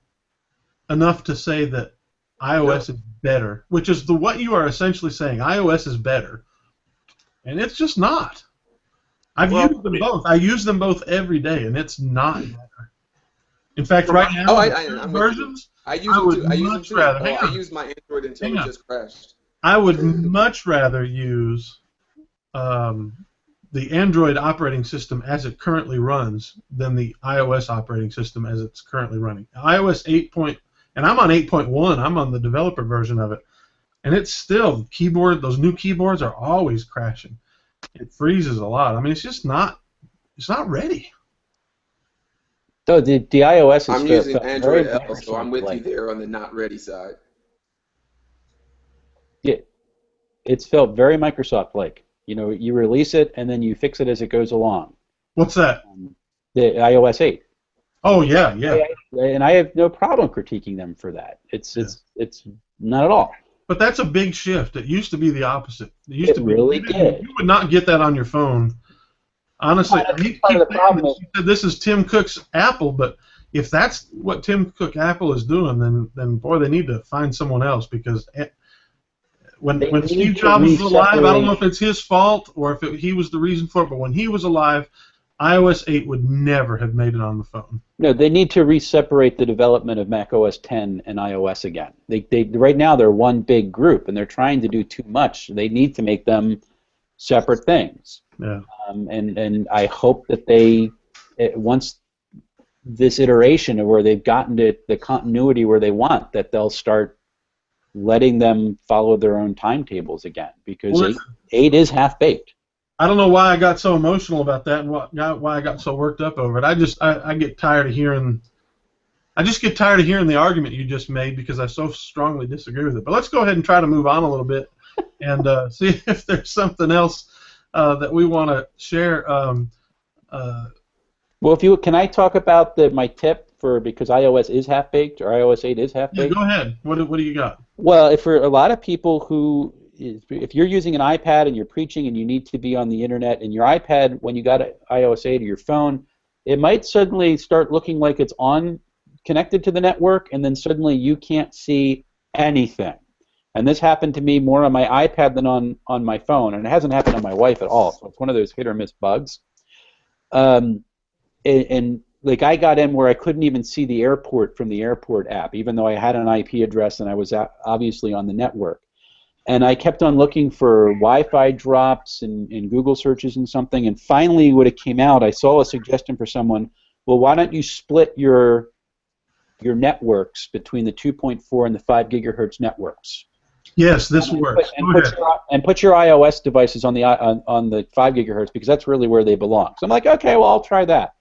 enough to say that iOS is better, which is what you are essentially saying. iOS is better, and it's just not. I've used them both. I use them both every day, and it's not better. In fact, right now, I'm versions, I use them too. I use my Android until it just crashed. I would much rather use the Android operating system as it currently runs than the iOS operating system as it's currently running. iOS 8. And I'm on 8.1. I'm on the developer version of it, and it's still those new keyboards are always crashing. It freezes a lot. I mean, it's just not. It's not ready. So the iOS is I'm using Android very L, so I'm with you there on the not ready side. Yeah, it's felt very Microsoft-like. You know, you release it and then you fix it as it goes along. What's that? The iOS 8. Oh yeah. And I have no problem critiquing them for that. It's not at all. But that's a big shift. It used to be the opposite. It really did. You would not get that on your phone. Honestly, he said this is Tim Cook's Apple, but if that's what Tim Cook Apple is doing, then boy, they need to find someone else, because when Steve Jobs was alive, I don't know if it's his fault or if he was the reason for it, but when he was alive, iOS 8 would never have made it on the phone. No, they need to re-separate the development of macOS 10 and iOS again. They right now they're one big group, and they're trying to do too much. They need to make them separate things. Yeah. And I hope that once this iteration of where they've gotten to the continuity where they want, that they'll start letting them follow their own timetables again, because Well, 8 is half-baked. I don't know why I got so emotional about that and why I got so worked up over it. I get tired of hearing. I just get tired of hearing the argument you just made because I so strongly disagree with it. But let's go ahead and try to move on a little bit and see if there's something else that we want to share. Well, if you can, I talk about my tip for, because iOS is half-baked, or iOS 8 is half-baked. Yeah, go ahead. What do you got? Well, if for a lot of people who, if you're using an iPad and you're preaching and you need to be on the internet, and your iPad, when you got iOS 8 or your phone, it might suddenly start looking like it's connected to the network, and then suddenly you can't see anything. And this happened to me more on my iPad than on my phone, and it hasn't happened on my wife at all. So it's one of those hit or miss bugs. And like, I got in where I couldn't even see the airport from the airport app, even though I had an IP address and I was obviously on the network. And I kept on looking for Wi-Fi drops and Google searches and something, and finally when it came out, I saw a suggestion for someone, well, why don't you split your networks between the 2.4 and the 5 gigahertz networks? Yes, this works. And put your iOS devices on the 5 gigahertz, because that's really where they belong. So I'm like, okay, well, I'll try that.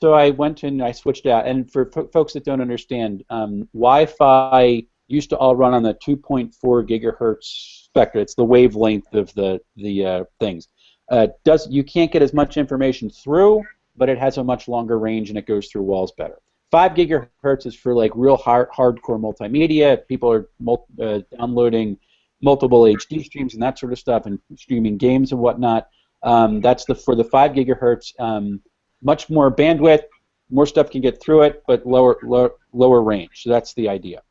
So I went and I switched out. And for folks that don't understand, Wi-Fi used to all run on the 2.4 gigahertz spectrum. It's the wavelength of the things. You can't get as much information through, but it has a much longer range and it goes through walls better. 5 gigahertz is for like real hardcore multimedia. People are downloading multiple HD streams and that sort of stuff, and streaming games and whatnot. That's for the 5 gigahertz. Much more bandwidth, more stuff can get through it, but lower range. So that's the idea.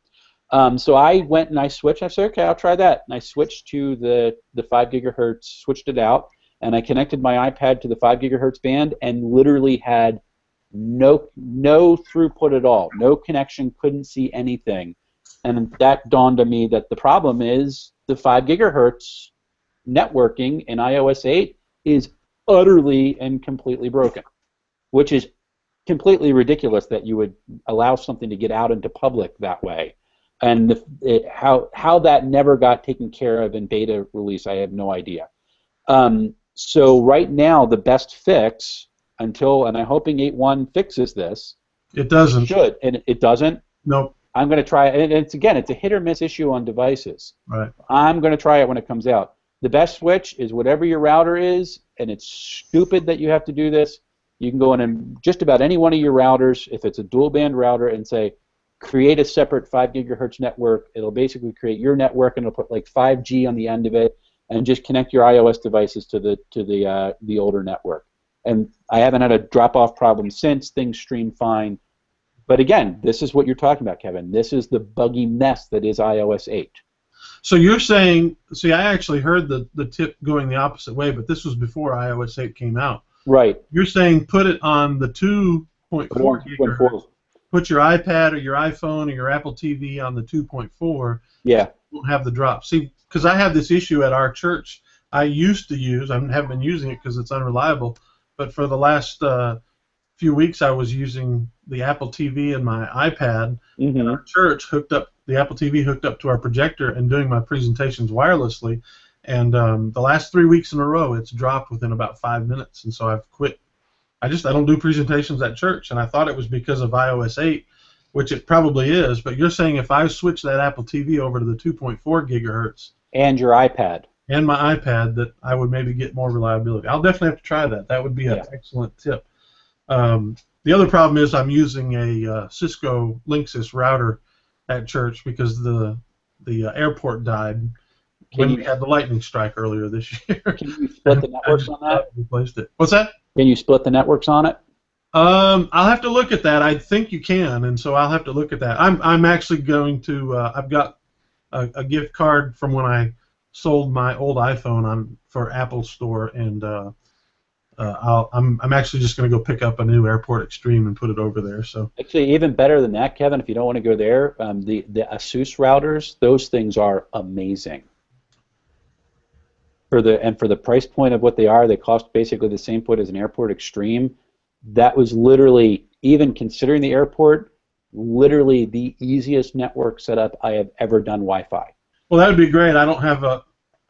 So I went and I switched. I said, okay, I'll try that. And I switched to the 5 gigahertz, switched it out, and I connected my iPad to the 5 gigahertz band, and literally had no throughput at all, no connection, couldn't see anything. And that dawned on me that the problem is the 5 gigahertz networking in iOS 8 is utterly and completely broken, which is completely ridiculous that you would allow something to get out into public that way. And how that never got taken care of in beta release, I have no idea. So right now, the best fix, and I'm hoping 8.1 fixes this. It doesn't. Should, and it doesn't. Nope. I'm going to try it, and it's a hit or miss issue on devices. Right. I'm going to try it when it comes out. The best switch is whatever your router is, and it's stupid that you have to do this. You can go in and just about any one of your routers, if it's a dual band router, and say, create a separate 5 gigahertz network. It'll basically create your network, and it'll put like 5G on the end of it, and just connect your iOS devices to the older network. And I haven't had a drop-off problem since. Things stream fine. But again, this is what you're talking about, Kevin. This is the buggy mess that is iOS 8. So you're saying, see, I actually heard the tip going the opposite way, but this was before iOS 8 came out. Right. You're saying put it on the 2.4 gigahertz. Put your iPad or your iPhone or your Apple TV on the 2.4. Yeah. You won't have the drop. See, because I have this issue at our church. I used to use, I haven't been using it because it's unreliable, but for the last few weeks I was using the Apple TV and my iPad, and our church hooked up, the Apple TV hooked up to our projector and doing my presentations wirelessly, and the last 3 weeks in a row it's dropped within about 5 minutes, and so I've quit. I don't do presentations at church, and I thought it was because of iOS 8, which it probably is, but you're saying if I switch that Apple TV over to the 2.4 gigahertz and your iPad and my iPad, that I would maybe get more reliability. I'll definitely have to try that. That would be an excellent tip. The other problem is I'm using a Cisco Linksys router at church because the airport died when we had the lightning strike earlier this year. Can you split the networks on that? Replaced it. What's that? Can you split the networks on it? I'll have to look at that. I think you can, and so I'll have to look at that. I'm actually going to. I've got a gift card from when I sold my old iPhone for Apple Store, and I'm actually just going to go pick up a new Airport Extreme and put it over there. So actually, even better than that, Kevin, if you don't want to go there, the Asus routers, those things are amazing. For the price point of what they are, they cost basically the same point as an Airport Extreme. That was literally, even considering the airport, literally the easiest network setup I have ever done Wi-Fi. Well, that would be great. I don't have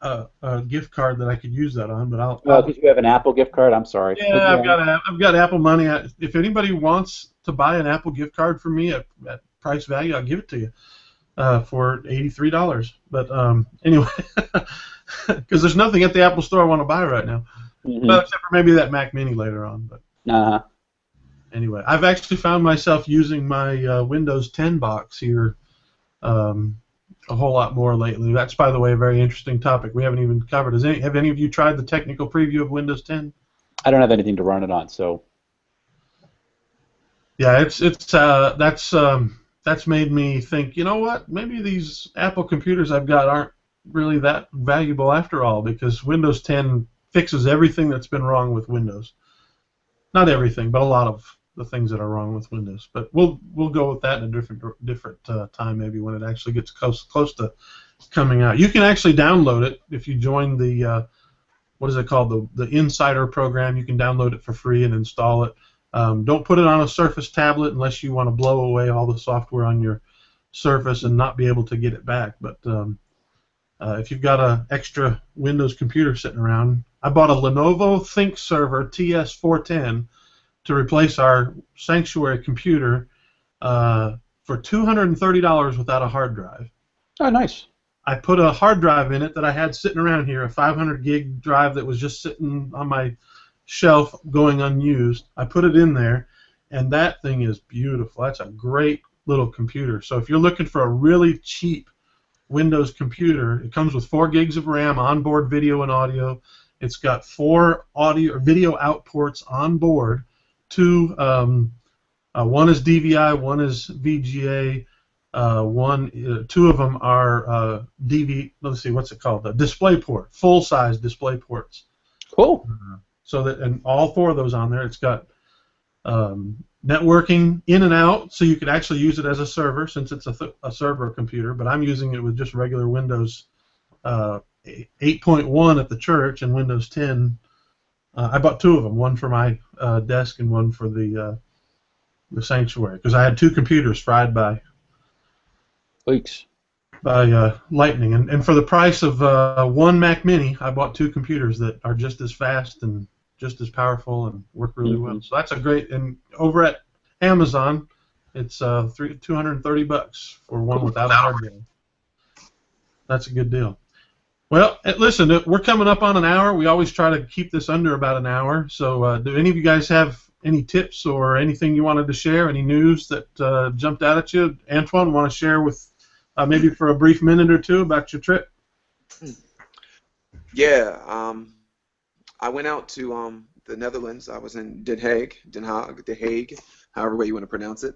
a gift card that I could use that on, but Oh, because you have an Apple gift card. I'm sorry. But yeah, I've got Apple money. If anybody wants to buy an Apple gift card for me at price value, I'll give it to you for $83. But anyway, because there's nothing at the Apple Store I want to buy right now, well, except for maybe that Mac Mini later on. But anyway, I've actually found myself using my Windows 10 box here a whole lot more lately. That's, by the way, a very interesting topic we haven't even covered. Have any of you tried the technical preview of Windows 10? I don't have anything to run it on, so. Yeah, that's made me think, you know what? Maybe these Apple computers I've got aren't really that valuable after all, because Windows 10 fixes everything that's been wrong with Windows. Not everything, but a lot of the things that are wrong with Windows. But we'll go with that in a different time, maybe when it actually gets close to coming out. You can actually download it if you join the what is it called, the Insider program. You can download it for free and install it. Don't put it on a Surface tablet unless you want to blow away all the software on your Surface and not be able to get it back. But if you've got an extra Windows computer sitting around, I bought a Lenovo ThinkServer TS410 to replace our Sanctuary computer for $230 without a hard drive. Oh, nice. I put a hard drive in it that I had sitting around here, a 500 gig drive that was just sitting on my shelf going unused. I put it in there, and that thing is beautiful. That's a great little computer. So if you're looking for a really cheap Windows computer, it comes with 4 gigs of RAM, onboard video and audio. It's got 4 audio or video out ports on board. 2, one is DVI, one is VGA. 2 of them are Let's see, what's it called? The DisplayPort, full-size DisplayPorts. Cool. So that, and all 4 of those on there. It's got networking in and out, so you could actually use it as a server since it's a server computer. But I'm using it with just regular Windows 8.1 at the church and Windows 10. I bought 2 of them, one for my desk and one for the Sanctuary, because I had 2 computers fried by lightning. And for the price of one Mac Mini, I bought 2 computers that are just as fast and just as powerful and work really well. So that's a great. And over at Amazon, it's $230 for one without a hard drive. That's a good deal. Well, listen, we're coming up on an hour. We always try to keep this under about an hour. So do any of you guys have any tips or anything you wanted to share, any news that jumped out at you? Antoine, want to share with maybe for a brief minute or two about your trip? Yeah, I went out to the Netherlands. I was in Den Haag, however way you want to pronounce it,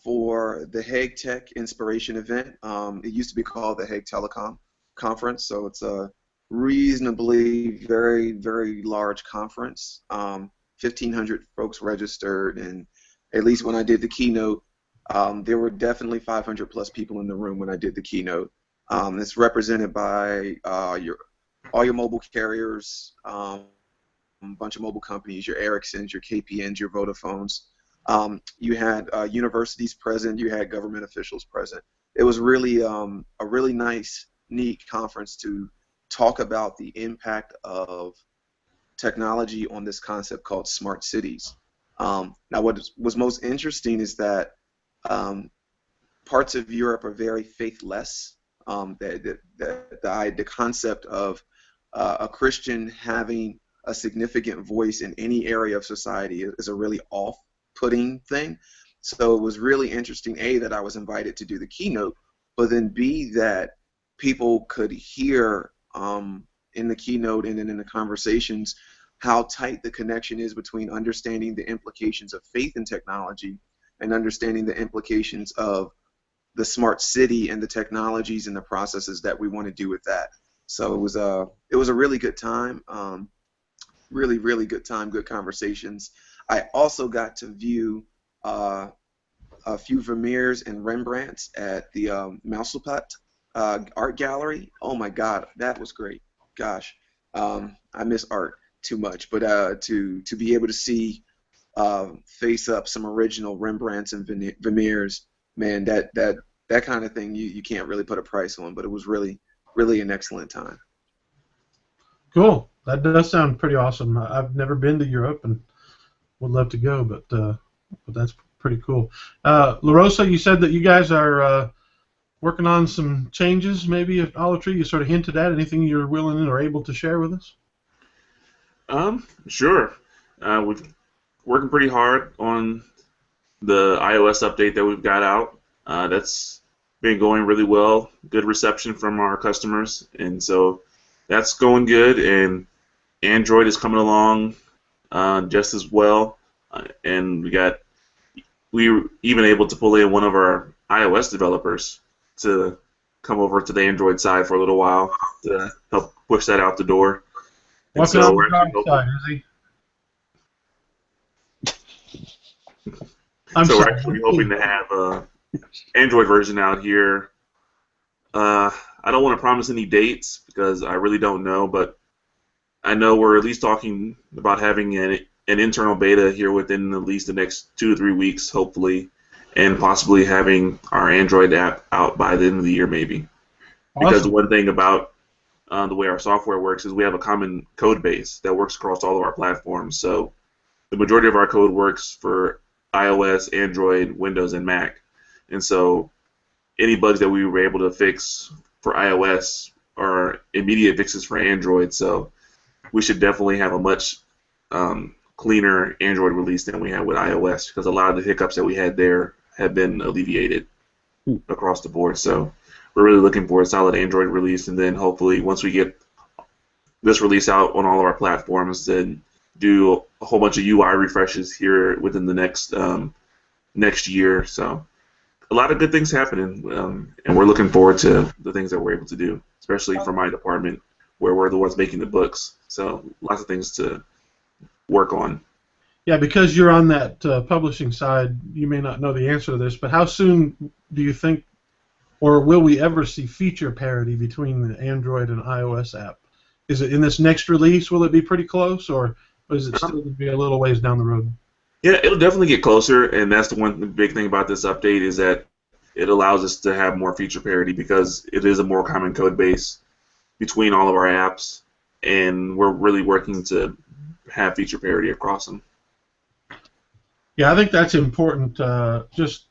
for the Hague Tech Inspiration event. It used to be called the Hague Telecom Conference, so it's a reasonably very, very large conference. 1,500 folks registered, and at least when I did the keynote, there were definitely 500 plus people in the room when I did the keynote. It's represented by all your mobile carriers, a bunch of mobile companies, your Ericssons, your KPNs, your Vodafones. You had universities present, you had government officials present. It was really a really nice, neat conference to talk about the impact of technology on this concept called smart cities. Now, what was most interesting is that parts of Europe are very faithless. The concept of a Christian having a significant voice in any area of society is a really off-putting thing. So it was really interesting, A, that I was invited to do the keynote, but then B, that people could hear in the keynote and then in the conversations how tight the connection is between understanding the implications of faith in technology and understanding the implications of the smart city and the technologies and the processes that we want to do with that. So it was a really good time, really, really good time, good conversations. I also got to view a few Vermeers and Rembrandts at the Mouselpat art gallery. Oh my God, that was great. Gosh, I miss art too much, but to be able to see face up some original Rembrandts and Vermeers, man, that kind of thing you can't really put a price on. But it was really an excellent time. Cool. That does sound pretty awesome. I've never been to Europe and would love to go, but that's pretty cool. La Rosa, you said that you guys are working on some changes, maybe at Olive Tree. You sort of hinted at anything you're willing or able to share with us. Sure. We're working pretty hard on the iOS update that we've got out. That's been going really well. Good reception from our customers, and so that's going good. And Android is coming along just as well. And we were even able to pull in one of our iOS developers to come over to the Android side for a little while to help push that out the door. Walking on the dark side, is he? We're actually hoping to have an Android version out here. I don't want to promise any dates because I really don't know, but I know we're at least talking about having an internal beta here within at least the next 2 to 3 weeks, hopefully, and possibly having our Android app out by the end of the year, maybe. Awesome. Because one thing about the way our software works is we have a common code base that works across all of our platforms. So the majority of our code works for iOS, Android, Windows, and Mac. And so any bugs that we were able to fix for iOS are immediate fixes for Android. So we should definitely have a much cleaner Android release than we had with iOS, because a lot of the hiccups that we had there have been alleviated across the board. So we're really looking for a solid Android release, and then hopefully once we get this release out on all of our platforms, then do a whole bunch of UI refreshes here within the next year. So a lot of good things happening, and we're looking forward to the things that we're able to do, especially for my department where we're the ones making the books. So lots of things to work on. Yeah, because you're on that publishing side, you may not know the answer to this, but how soon do you think, or will we ever see feature parity between the Android and iOS app? Is it in this next release? Will it be pretty close, or is it still going to be a little ways down the road? Yeah, it'll definitely get closer, and that's the big thing about this update is that it allows us to have more feature parity because it is a more common code base between all of our apps, and we're really working to have feature parity across them. Yeah, I think that's important. Just,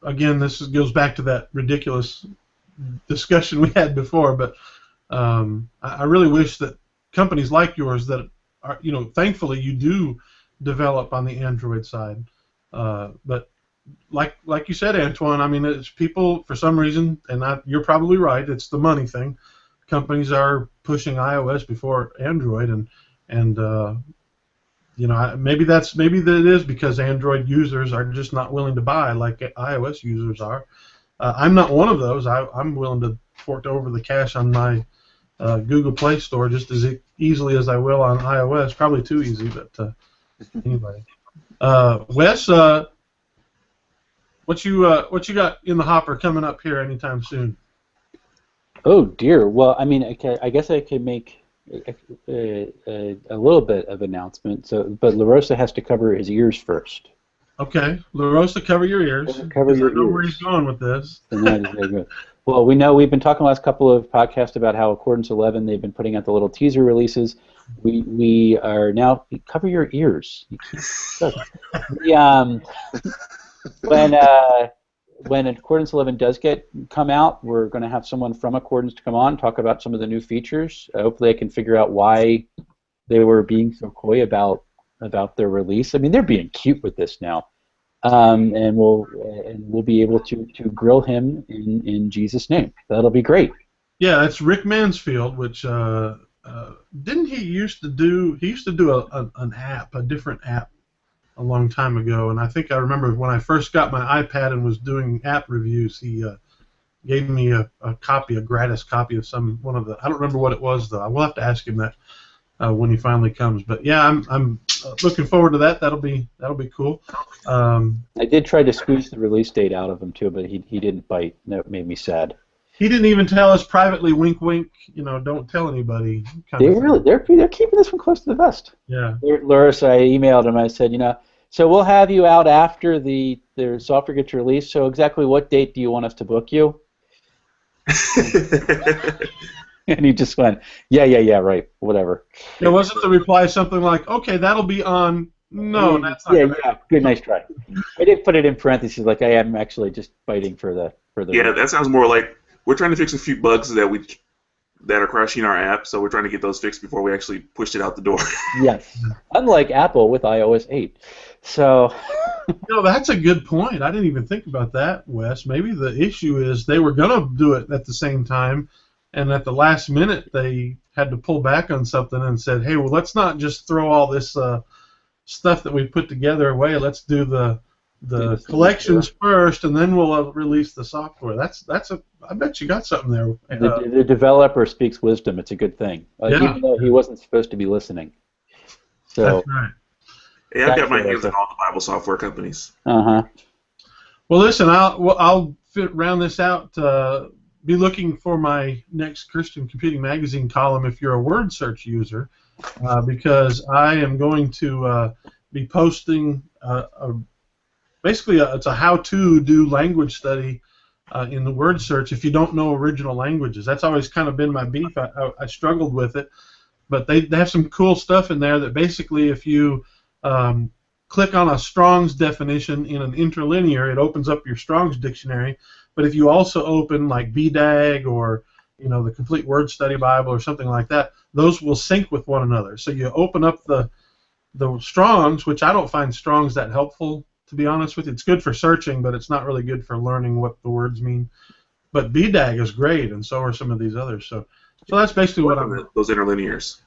again, this goes back to that ridiculous discussion we had before, but I really wish that companies like yours that are, thankfully you do develop on the Android side, but like you said, Antoine, I mean, it's people for some reason, and you're probably right. It's the money thing. Companies are pushing iOS before Android, and maybe that it is because Android users are just not willing to buy like iOS users are. I'm not one of those. I'm willing to fork over the cash on my Google Play Store just as easily as I will on iOS. Probably too easy, but anyway. Wes, what you got in the hopper coming up here anytime soon? Oh dear. Well, I mean, I guess I could make a little bit of announcement. But La Rosa has to cover his ears first. Okay, La Rosa, cover your ears. Cover your I know ears. where he's going with this. Well, we know we've been talking the last couple of podcasts about how Accordance 11, they've been putting out the little teaser releases. We are now, cover your ears. When Accordance 11 does come out, we're going to have someone from Accordance to come on and talk about some of the new features. Hopefully I can figure out why they were being so coy about their release. I mean, they're being cute with this now. And we'll be able to grill him in Jesus' name. That'll be great. Yeah, it's Rick Mansfield, which didn't he used to do? He used to do a different app, a long time ago, and I think I remember when I first got my iPad and was doing app reviews, he gave me a gratis copy of one of the. I don't remember what it was though. I will have to ask him that when he finally comes. But yeah, I'm looking forward to that. That'll be cool. I did try to squeeze the release date out of him too, but he didn't bite. That made me sad. he didn't even tell us privately, wink, wink. Don't tell anybody. They're keeping this one close to the vest. Yeah. Loris, I emailed him. I said, so we'll have you out after the software gets released. So exactly what date do you want us to book you? And he just went, yeah, right, whatever. There wasn't the reply something like, okay, that'll be on. No, that's not. Yeah, good, nice try. I did put it in parentheses, like I am actually just fighting for the. Yeah, that sounds more like we're trying to fix a few bugs that are crashing our app, so we're trying to get those fixed before we actually pushed it out the door. Yes, unlike Apple with iOS 8. So. That's a good point. I didn't even think about that, Wes. Maybe the issue is they were going to do it at the same time, and at the last minute they had to pull back on something and said, hey, well, let's not just throw all this stuff that we put together away. Let's do the collections first, and then we'll release the software. I bet you got something there. The developer speaks wisdom. It's a good thing, even though he wasn't supposed to be listening. So. That's right. Yeah, I've got my hands on all the Bible software companies. Uh-huh. Well, listen, I'll round this out. Be looking for my next Christian Computing Magazine column if you're a word search user, because I am going to be posting it's a how-to do language study in the word search if you don't know original languages. That's always kind of been my beef. I struggled with it, but they have some cool stuff in there that basically if you click on a Strong's definition in an interlinear, it opens up your Strong's dictionary. But if you also open like BDAG or the Complete Word Study Bible or something like that, those will sync with one another. So you open up the Strong's, which I don't find Strong's that helpful, to be honest with you. It's good for searching, but it's not really good for learning what the words mean. But BDAG is great, and so are some of these others. So that's basically what I'm. Those interlinears.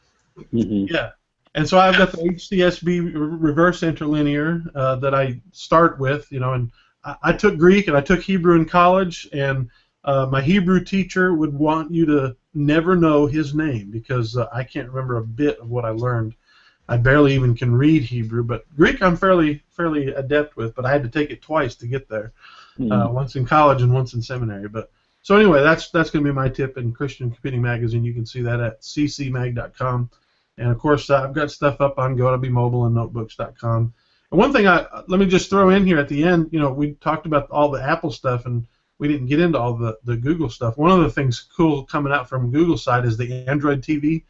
Mm-hmm. Yeah. And so I've got the HCSB reverse interlinear that I start with, and I took Greek and I took Hebrew in college, and my Hebrew teacher would want you to never know his name because I can't remember a bit of what I learned. I barely even can read Hebrew, but Greek I'm fairly adept with, but I had to take it twice to get there, once in college and once in seminary. But so anyway, that's going to be my tip in Christian Computing Magazine. You can see that at ccmag.com. And, of course, I've got stuff up on GoToBeMobile and Notebooks.com. And one thing let me just throw in here at the end, we talked about all the Apple stuff, and we didn't get into all the Google stuff. One of the things cool coming out from Google's side is the Android TV,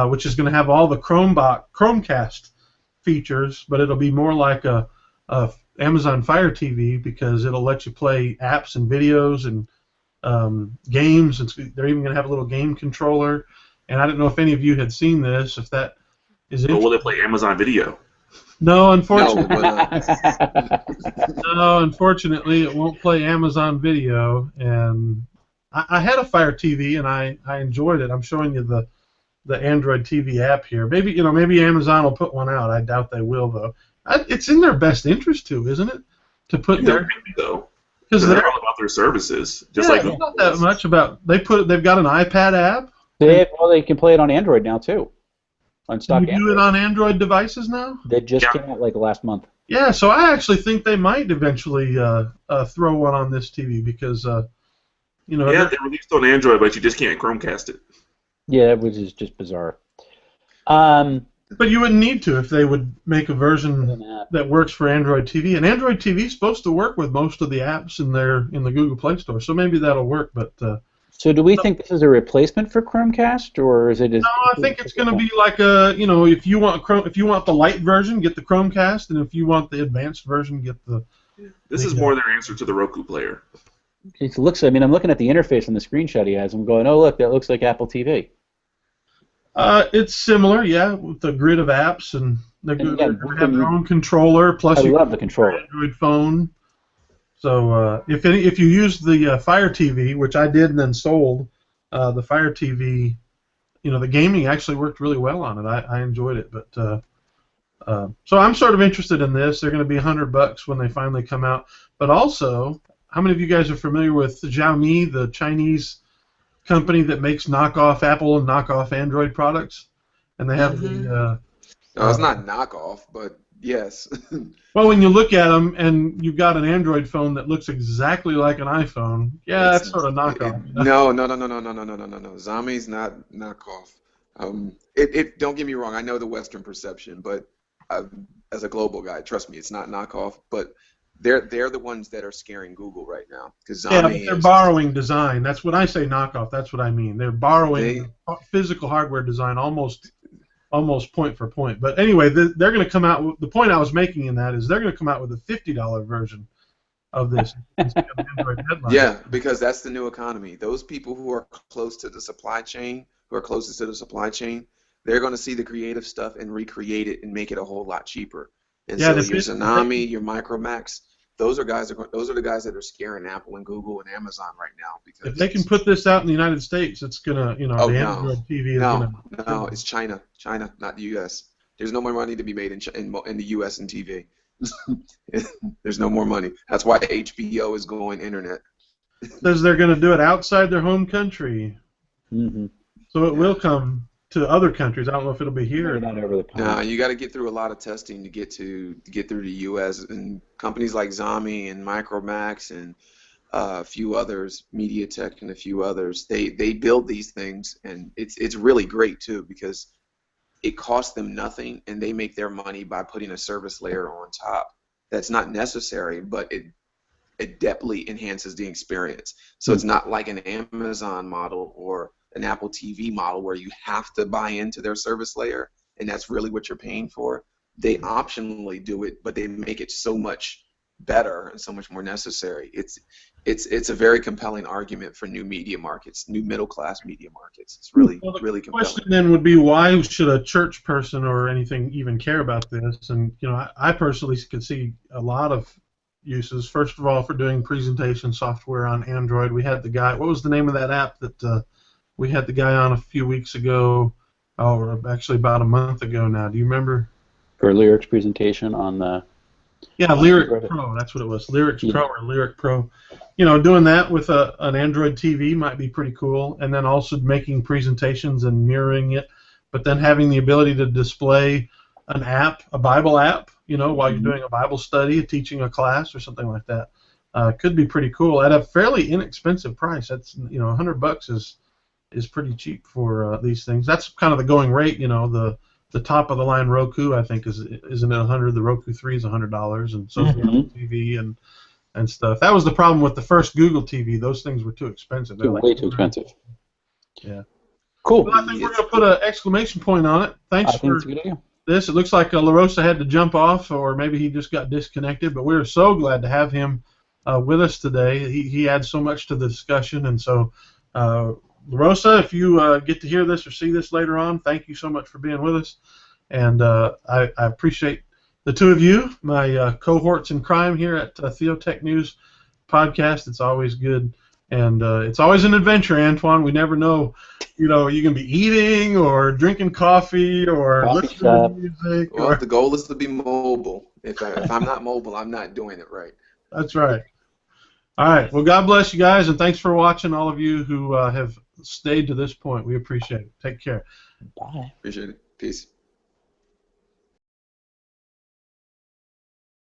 which is going to have all the Chromecast features, but it'll be more like a Amazon Fire TV because it'll let you play apps and videos and games. They're even going to have a little game controller. And I don't know if any of you had seen this, if that is interesting. But will it play Amazon Video? No, unfortunately. No, unfortunately, it won't play Amazon Video. And I had a Fire TV, and I enjoyed it. I'm showing you the Android TV app here. Maybe Amazon will put one out. I doubt they will, though. It's in their best interest, too, isn't it? To put their... though. Because they're all about their services. Just like it's not that much about... They've got an iPad app. They can play it on Android now too. On stock Can you do it on Android devices now? They just came out like last month. Yeah, so I actually think they might eventually throw one on this TV because they released on Android, but you just can't Chromecast it. Yeah, which is just bizarre. But you wouldn't need to if they would make a version that works for Android TV. And Android TV is supposed to work with most of the apps in the Google Play Store, so maybe that'll work. But so do we think this is a replacement for Chromecast, or is it? No, I think it's going to be like if you want the light version, get the Chromecast, and if you want the advanced version, get the. This is more their answer to the Roku player. It looks. I mean, I'm looking at the interface on the screenshot he has. I'm going, oh look, that looks like Apple TV. It's similar, yeah, with the grid of apps, and they have their own controller. Plus, I love the controller. Android phone. So if you use the Fire TV, which I did and then sold, the Fire TV, the gaming actually worked really well on it. I enjoyed it, but so I'm sort of interested in this. They're going to be $100 when they finally come out. But also, how many of you guys are familiar with Xiaomi, the Chinese company that makes knockoff Apple and knockoff Android products? And they have No, it's not knockoff, but Yes. Well, when you look at them and you've got an Android phone that looks exactly like an iPhone, yeah, that's sort of knockoff. No, no, no, no, no, no, no, no, no, no, no. Zombie's not knockoff. Don't get me wrong. I know the Western perception, but as a global guy, trust me, it's not knockoff. But they're the ones that are scaring Google right now because Yeah, Zombie but they're is borrowing design. That's when I say knockoff. That's what I mean. They're borrowing they physical hardware design almost point for point. But anyway, they're going to come out with, the point I was making in that is they're going to come out with a $50 version of this instead of Android headline. Yeah, because that's the new economy. Those people who are close to the supply chain, who are closest to the supply chain, they're going to see the creative stuff and recreate it and make it a whole lot cheaper. And Yeah, so your Tsunami, your Micromax, those are the guys that are scaring Apple and Google and Amazon right now because if they can put this out in the United States, it's gonna, the Android TV is no, it's China, not the U.S. There's no more money to be made in the U.S. and TV. There's no more money. That's why HBO is going internet. Says they're going to do it outside their home country. Mm-hmm. So it will come to other countries. I don't know if it'll be here. Not over the pond. No, you got to get through a lot of testing to get through the U.S. and companies like Zombie and Micromax and a few others, Theotek and a few others. They build these things, and it's really great too because it costs them nothing, and they make their money by putting a service layer on top. That's not necessary, but it definitely enhances the experience. So it's not like an Amazon model or an Apple TV model where you have to buy into their service layer, and that's really what you're paying for. They optionally do it, but they make it so much better and so much more necessary. It's a very compelling argument for new media markets, new middle class media markets. It's really compelling. The question then would be, why should a church person or anything even care about this? And I personally could see a lot of uses. First of all, for doing presentation software on Android, we had the guy. What was the name of that app that we had the guy on a few weeks ago, or actually about a month ago now? Do you remember? For Lyric's presentation on the. Yeah, Lyric Pro. That's what it was. Lyric Pro or Lyric Pro. Doing that with an Android TV might be pretty cool, and then also making presentations and mirroring it, but then having the ability to display an app, a Bible app, while you're doing a Bible study, teaching a class, or something like that. Could be pretty cool at a fairly inexpensive price. That's $100 is pretty cheap for these things. That's kind of the going rate. The top of the line Roku, I think, isn't it $100? The Roku 3 is $100, and so is the Apple TV and stuff. That was the problem with the first Google TV. Those things were too expensive. They're way too expensive. Yeah. Cool. Well, I think we're going to put an exclamation point on it. Thanks for this. It looks like La Rosa had to jump off, or maybe he just got disconnected, but we're so glad to have him with us today. He adds so much to the discussion, and so La Rosa, if you get to hear this or see this later on, thank you so much for being with us, and I appreciate the two of you, my cohorts in crime here at Theotek News Podcast. It's always good, and it's always an adventure, Antoine. We never know, you can be eating or drinking coffee or listening to music. Well, the goal is to be mobile. If I'm not mobile, I'm not doing it right. That's right. All right. Well, God bless you guys, and thanks for watching, all of you who have stayed to this point. We appreciate it. Take care. Bye. Appreciate it. Peace.